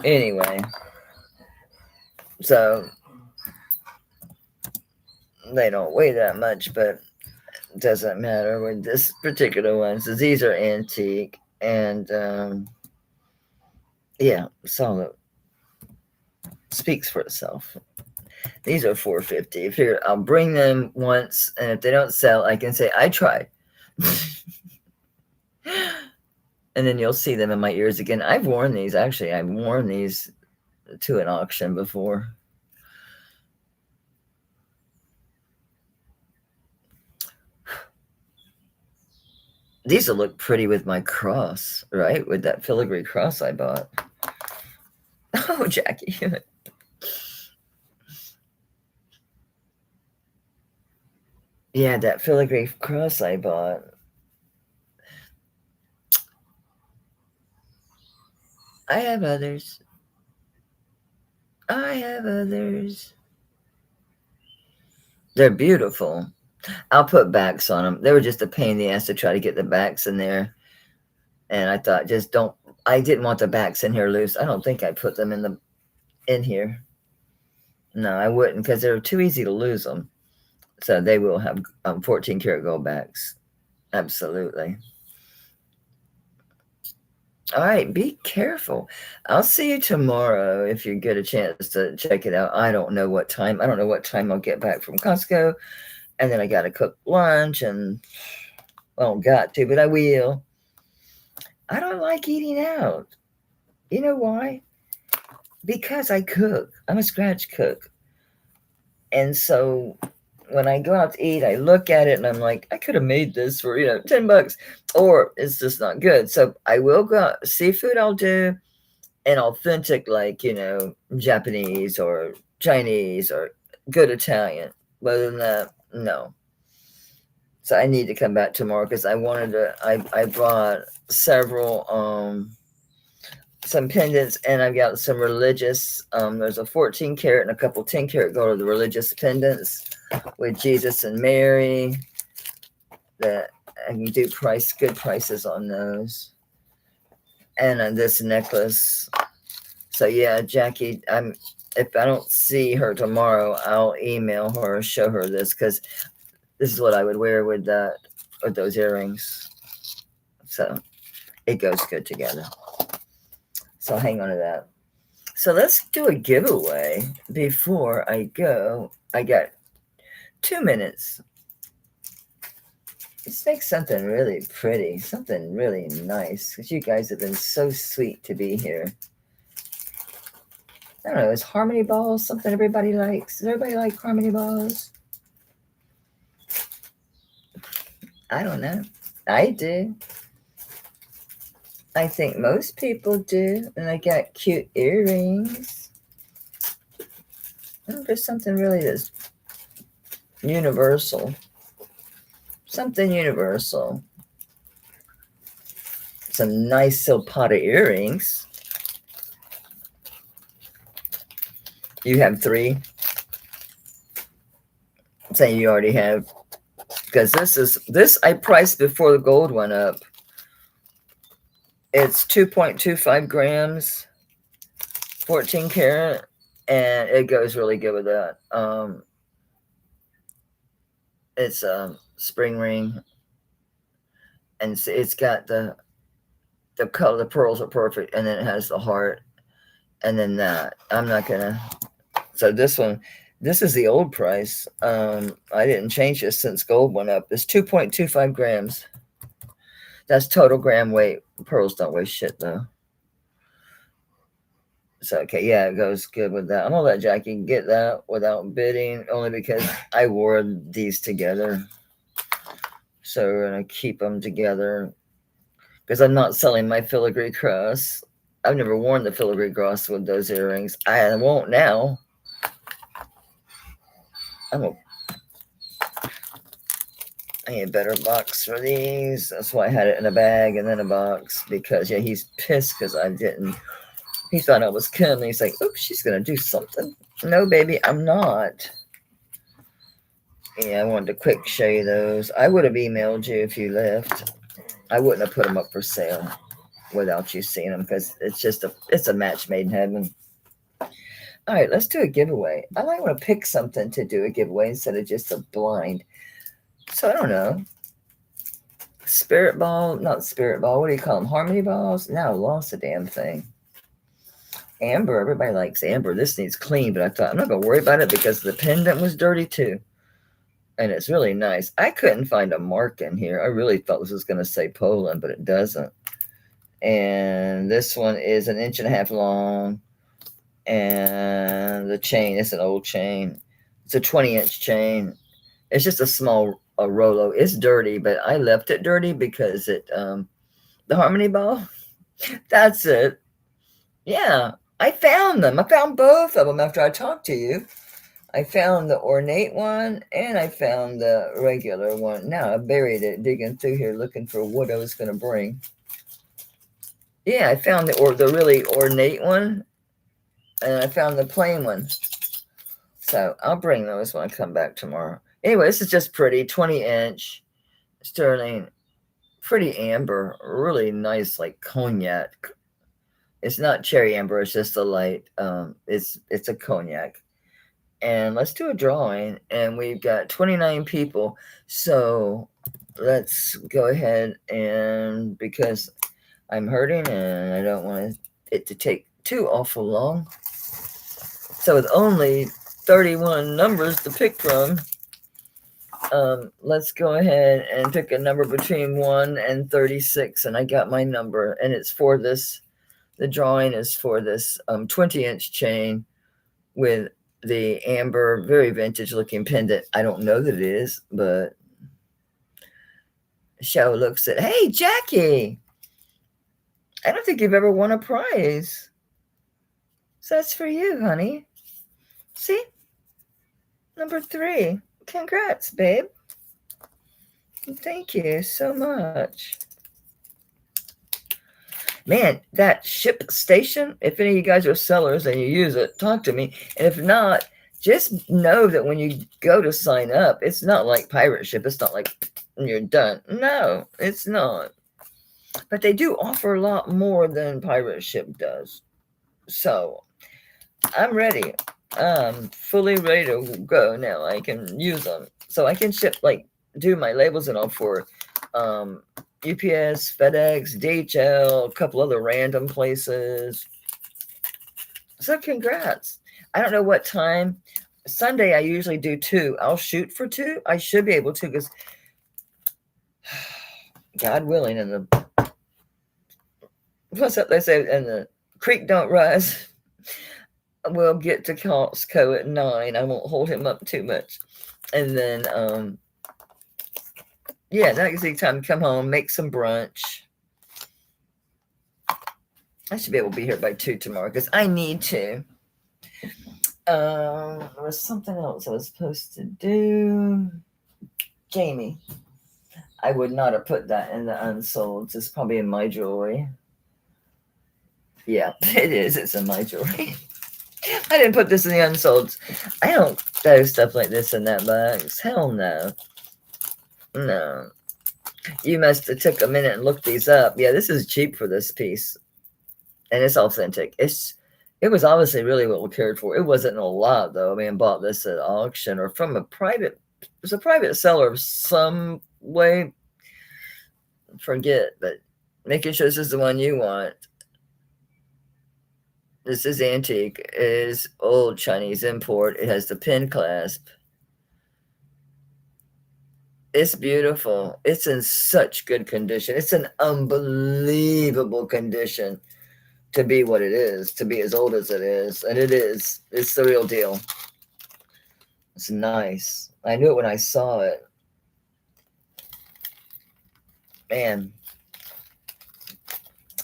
Speaker 1: Anyway, so they don't weigh that much, but it doesn't matter with this particular one. So these are antique, and yeah, so it speaks for itself. These are $4.50. If you're, I'll bring them once, and if they don't sell, I can say I tried. And then you'll see them in my ears again. I've worn these. Actually, I've worn these to an auction before. These will look pretty with my cross, right? With that filigree cross I bought. Oh, Jackie. Yeah, that filigree cross I bought. I have others. I have others. They're beautiful. I'll put backs on them. They were just a pain in the ass to try to get the backs in there. And I thought, just don't. I didn't want the backs in here loose. I don't think I put them in here. No, I wouldn't because they're too easy to lose them. So they will have 14 karat gold backs. Absolutely. All right, be careful. I'll see you tomorrow if you get a chance to check it out. I don't know what time. I don't know what time I'll get back from Costco. And then I got to cook lunch and, well, got to, but I will. I don't like eating out. You know why? Because I cook. I'm a scratch cook. And so when I go out to eat, I look at it and I'm like, I could have made this for, $10, or it's just not good. So I will go out. Seafood I'll do, and authentic, like, Japanese or Chinese or good Italian. But other than that, no. So I need to come back tomorrow because I wanted to, I brought several, some pendants, and I've got some religious, there's a 14 karat and a couple 10 karat gold of the religious pendants with Jesus and Mary that I can do good prices on those. And this necklace. So yeah, Jackie, if I don't see her tomorrow, I'll email her or show her this because this is what I would wear with those earrings. So it goes good together. So hang on to that. So let's do a giveaway before I go. I got 2 minutes. Let's make something really pretty, something really nice, because you guys have been so sweet to be here. I don't know, is Harmony Balls something everybody likes? Does everybody like Harmony Balls? I don't know. I do. I think most people do. And I got cute earrings. There's something really that's universal. Something universal. Some nice silpata earrings. You have 3. Saying you already have, because this I priced before the gold went up. It's 2.25 grams, 14 karat, and it goes really good with that. It's a spring ring, and it's got the color. The pearls are perfect, and then it has the heart, and then that. I'm not gonna. So this one, this is the old price. I didn't change this since gold went up. It's 2.25 grams. That's total gram weight. Pearls don't weigh shit though. So okay, yeah, it goes good with that. I'm gonna let Jackie get that without bidding, only because I wore these together. So we're gonna keep them together because I'm not selling my filigree cross. I've never worn the filigree cross with those earrings. I won't now. I need a better box for these. That's why I had it in a bag and then a box, because yeah, he's pissed because I didn't. He thought I was coming. He's like, oops, she's gonna do something. No, baby, I'm not. Yeah, I wanted to quick show you those. I would have emailed you if you left. I wouldn't have put them up for sale without you seeing them, because it's a match made in heaven. All right, let's do a giveaway. I might want to pick something to do a giveaway instead of just a blind. So I don't know. Spirit ball, not spirit ball. What do you call them? Harmony balls? Now I lost the damn thing. Amber, everybody likes amber. This needs clean, but I thought I'm not gonna worry about it because the pendant was dirty too. And it's really nice. I couldn't find a mark in here. I really thought this was gonna say Poland, but it doesn't. And this one is 1.5 inches long. And the chain, it's an old chain. It's a 20-inch chain. It's just a small Rolo. It's dirty, but I left it dirty because it the harmony ball. That's it. Yeah, I found them. I found both of them after I talked to you. I found the ornate one and I found the regular one. Now I buried it, digging through here looking for what I was going to bring. Yeah, I found the really ornate one, and I found the plain one. So I'll bring those when I come back tomorrow. Anyway, this is just pretty, 20-inch sterling, pretty amber, really nice, like cognac. It's not cherry amber, it's just a light. It's a cognac. And let's do a drawing, and we've got 29 people. So let's go ahead, and because I'm hurting and I don't want it to take too awful long. So with only 31 numbers to pick from, let's go ahead and pick a number between 1 and 36. And I got my number, and it's for this. The drawing is for this 20-inch chain with the amber, very vintage looking pendant. I don't know that it is, but Show looks at, hey, Jackie, I don't think you've ever won a prize. So that's for you, honey. See? Number 3. Congrats, babe. Thank you so much. Man, that ship station, if any of you guys are sellers and you use it, talk to me. And if not, just know that when you go to sign up, it's not like pirate ship. It's not like you're done. No, it's not. But they do offer a lot more than pirate ship does. So I'm ready. I'm fully ready to go now. I can use them. So I can ship, like, do my labels and all for UPS, FedEx, DHL, a couple other random places. So congrats. I don't know what time. Sunday I usually do 2. I'll shoot for 2. I should be able to, because God willing, and what's up they say, and the creek don't rise. We'll get to Costco at 9. I won't hold him up too much. And then yeah, that gives me time to come home, make some brunch. I should be able to be here by 2 tomorrow because I need to. There was something else I was supposed to do. Jamie. I would not have put that in the unsold. It's probably in my jewelry. Yeah, it is. It's in my jewelry. I didn't put this in the unsolds. I don't throw stuff like this in that box. Hell no. No. You must have took a minute and looked these up. Yeah, this is cheap for this piece. And it's authentic. It was obviously really well cared for. It wasn't a lot though. I mean, I bought this at auction or from a private, it was a private seller of some way. Forget, but making sure this is the one you want. This is antique. It is old Chinese import. It has the pin clasp. It's beautiful. It's in such good condition. It's an unbelievable condition to be what it is, to be as old as it is. And it is. It's the real deal. It's nice. I knew it when I saw it. Man,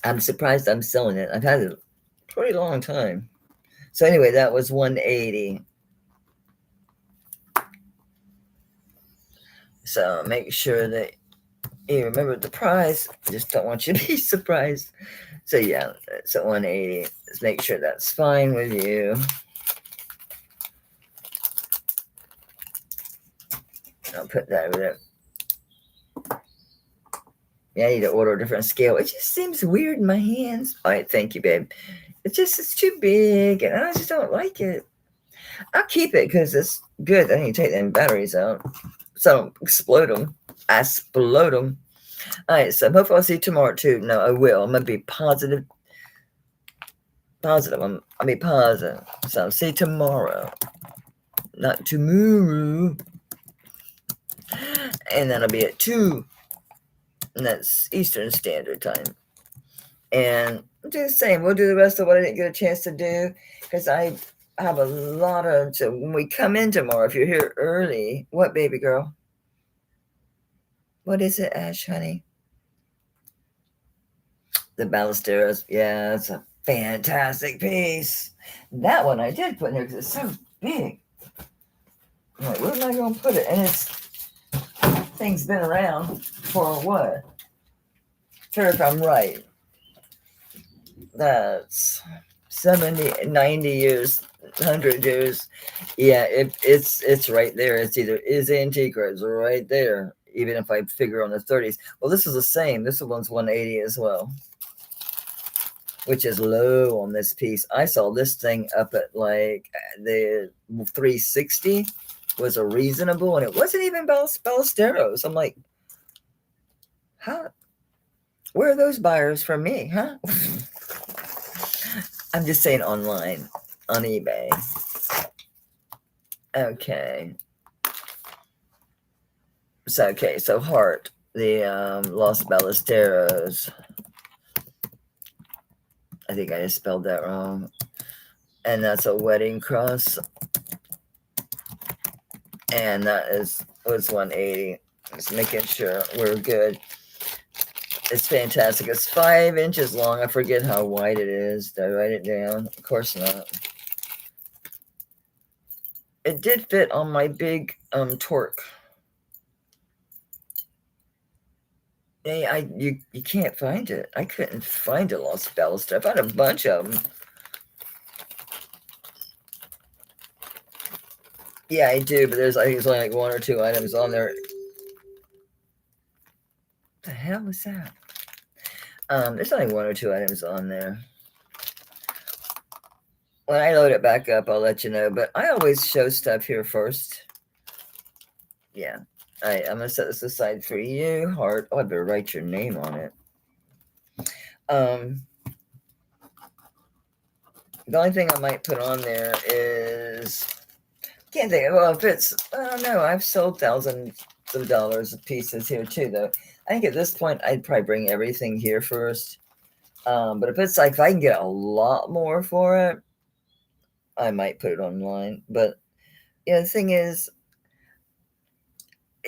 Speaker 1: I'm surprised I'm selling it. I've had it a pretty long time. So anyway, that was $180. So make sure that you remember the price. I just don't want you to be surprised. So yeah, it's at $180. Let's make sure that's fine with you. I'll put that over there. Yeah, I need to order a different scale. It just seems weird in my hands. All right, thank you, babe. It's too big, and I just don't like it. I'll keep it because it's good. I need to take them batteries out so I don't explode them. I explode them. All right, so hopefully I'll see you tomorrow too. No, I will. I'm gonna be positive. Positive. I'll be positive. So I'll see you tomorrow. Not tomorrow. And that'll be at 2. And that's Eastern Standard Time. And do the same. We'll do the rest of what I didn't get a chance to do because I have a lot of. So when we come in tomorrow, if you're here early, what, baby girl? What is it, Ash, honey? The Ballesteros. Yeah, it's a fantastic piece. That one I did put in there because it's so big. I'm like, where am I going to put it? And thing's been around for what? Sure, if I'm right. That's 70, 90 years, 100 years. Yeah, it's right there. It's either is antique or it's right there. Even if I figure on the 30s. Well, this is the same. This one's 180 as well, which is low on this piece. I saw this thing up at like the 360 was a reasonable, and it wasn't even Ballesteros. I'm like, how? Where are those buyers from me, huh? I'm just saying online, on eBay. Okay. So Heart, the Los Ballesteros. I think I just spelled that wrong. And that's a wedding cross. And that was 180. Just making sure we're good. It's fantastic. It's 5 inches long. I forget how wide it is. Did I write it down? Of course not. It did fit on my big torque. Hey, you can't find it. I couldn't find a Los Ballesteros. I found a bunch of them. Yeah, I do, but I think there's only like 1 or 2 items on there. What the hell is that? There's only 1 or 2 items on there. When I load it back up, I'll let you know. But I always show stuff here first. Yeah. All right, I'm going to set this aside for you, Heart. Oh, I better write your name on it. The only thing I might put on there is, can't think of, well, if it's, I don't know, I've sold thousands of dollars of pieces here too, though. I think at this point, I'd probably bring everything here first. But if it's like, if I can get a lot more for it, I might put it online. But, the thing is,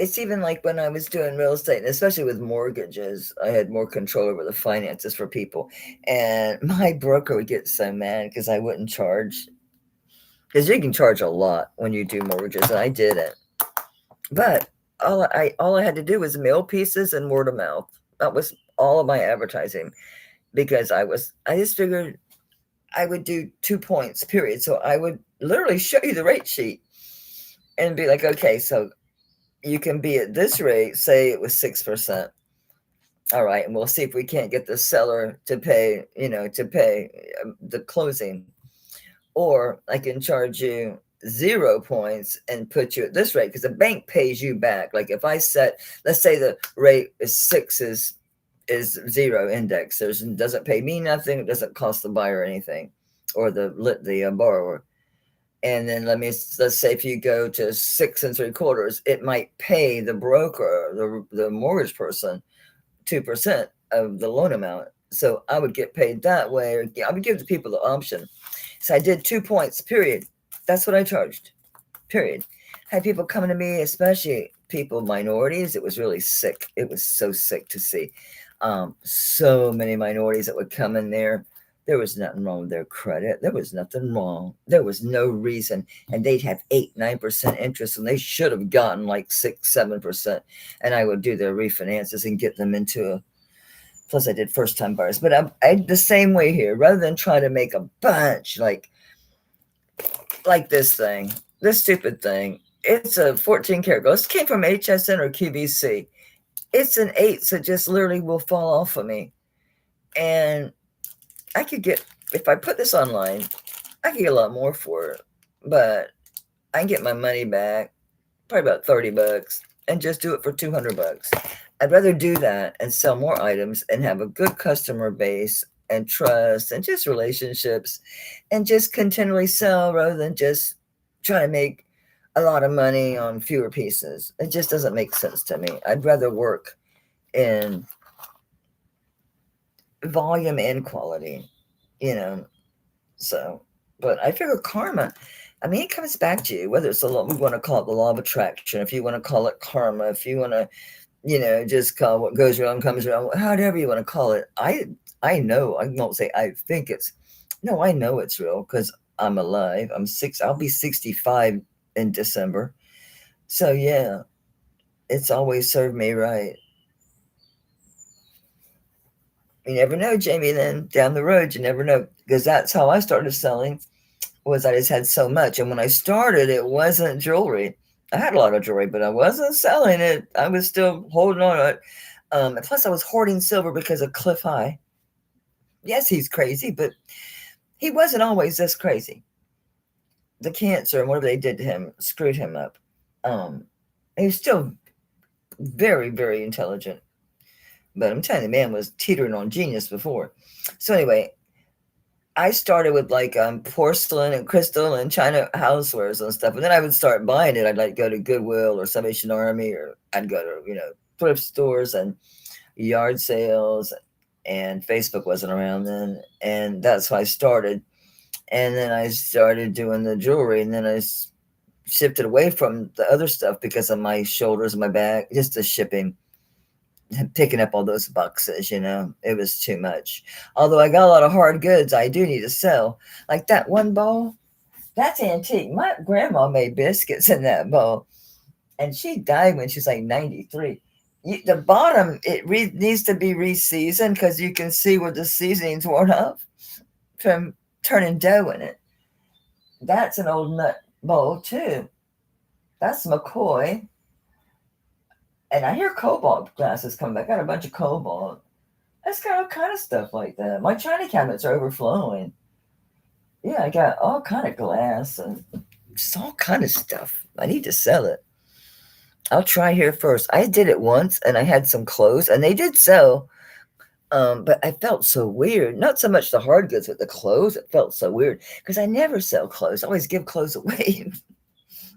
Speaker 1: it's even like when I was doing real estate, and especially with mortgages, I had more control over the finances for people. And my broker would get so mad because I wouldn't charge. Because you can charge a lot when you do mortgages, and I didn't. But all I had to do was mail pieces and word of mouth. That was all of my advertising. Because I just figured I would do 2 points, period. So I would literally show you the rate sheet and be like, okay, so you can be at this rate, say it was 6%. All right, and we'll see if we can't get the seller to pay, the closing. Or I can charge you 0 points and put you at this rate because the bank pays you back. Like if I set, let's say the rate is 6 is 0 index. It doesn't pay me nothing. It doesn't cost the buyer anything or the borrower. And then let's say if you go to 6 3/4, it might pay the broker, the mortgage person, 2% of the loan amount. So I would get paid that way, or I would give the people the option. So I did 2 points, period. That's what I charged, period. I had people coming to me, especially people, minorities. It was really sick. It was so sick to see. So many minorities that would come in there. There was nothing wrong with their credit. There was nothing wrong. There was no reason. And they'd have 8-9% interest, and they should have gotten like 6-7%. And I would do their refinances and get them into a, plus I did first time buyers. But I the same way here, rather than try to make a bunch like this thing, this stupid thing. It's a 14 karat gold. This came from HSN or QVC. It's an 8, so it just literally will fall off of me. And I could get, if I put this online, I could get a lot more for it, but I can get my money back, probably about $30, and just do it for $200. I'd rather do that and sell more items and have a good customer base and trust and just relationships and just continually sell rather than just try to make a lot of money on fewer pieces. It just doesn't make sense to me. I'd rather work in volume and quality, so, but I figure karma, I mean, it comes back to you, whether it's we want to call it the law of attraction, if you want to call it karma, if you want to, just call what goes around comes around, however you want to call it. I know, I won't say I think I know it's real because I'm alive. I'll be 65 in December. So yeah, it's always served me right. You never know, Jamie, then down the road, you never know, because that's how I started selling, was I just had so much. And when I started, it wasn't jewelry. I had a lot of jewelry, but I wasn't selling it. I was still holding on to it. And plus, I was hoarding silver because of Cliff High. Yes, he's crazy, but he wasn't always this crazy. The cancer and whatever they did to him screwed him up. He was still very, very intelligent. But I'm telling you, the man was teetering on genius before. So anyway, I started with like porcelain and crystal and China housewares and stuff. And then I would start buying it. I'd like go to Goodwill or Salvation Army, or I'd go to, thrift stores and yard sales. And Facebook wasn't around then. And that's how I started. And then I started doing the jewelry. And then I shifted away from the other stuff because of my shoulders and my back, just the shipping. Picking up all those boxes, it was too much. Although I got a lot of hard goods I do need to sell. Like that one bowl, that's antique. My grandma made biscuits in that bowl, and she died when she was like 93. The bottom, it needs to be re-seasoned because you can see where the seasoning's worn off from turning dough in it. That's an old nut bowl too. That's McCoy. And I hear cobalt glasses come back. I got a bunch of cobalt. That's got all kind of stuff like that. My china cabinets are overflowing. Yeah, I got all kind of glass and just all kind of stuff. I need to sell it. I'll try here first. I did it once, and I had some clothes, and they did sell. But I felt so weird. Not so much the hard goods, but the clothes. It felt so weird because I never sell clothes. I always give clothes away.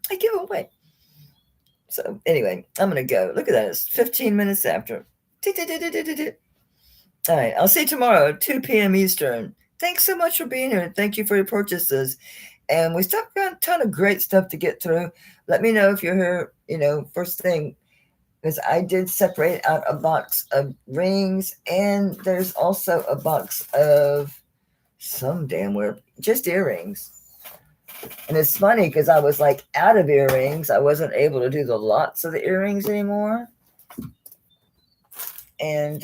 Speaker 1: I give away. So anyway, I'm going to go. Look at that. It's 15 minutes after. All right. I'll see you tomorrow, 2 p.m. Eastern. Thanks so much for being here. Thank you for your purchases. And we still got a ton of great stuff to get through. Let me know if you're here, first thing, because I did separate out a box of rings. And there's also a box of some damn weird, just earrings. And it's funny because I was like out of earrings. I wasn't able to do the lots of the earrings anymore. And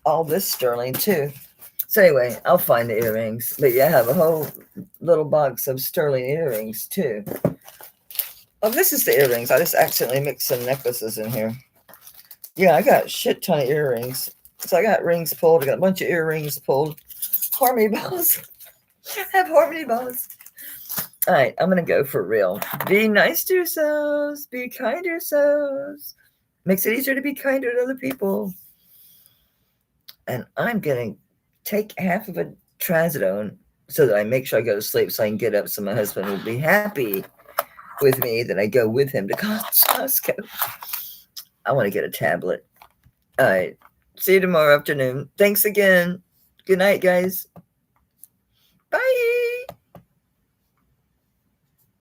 Speaker 1: all this sterling too. So anyway, I'll find the earrings. But yeah, I have a whole little box of sterling earrings too. Oh, this is the earrings. I just accidentally mixed some necklaces in here. Yeah, I got a shit ton of earrings. So I got rings pulled. I got a bunch of earrings pulled. Harmony balls. I have harmony balls. All right, I'm going to go for real. Be nice to yourselves. Be kind to yourselves. Makes it easier to be kinder to other people. And I'm going to take half of a trazodone so that I make sure I go to sleep so I can get up so my husband will be happy with me that I go with him to Costco. I want to get a tablet. All right. See you tomorrow afternoon. Thanks again. Good night, guys. Bye.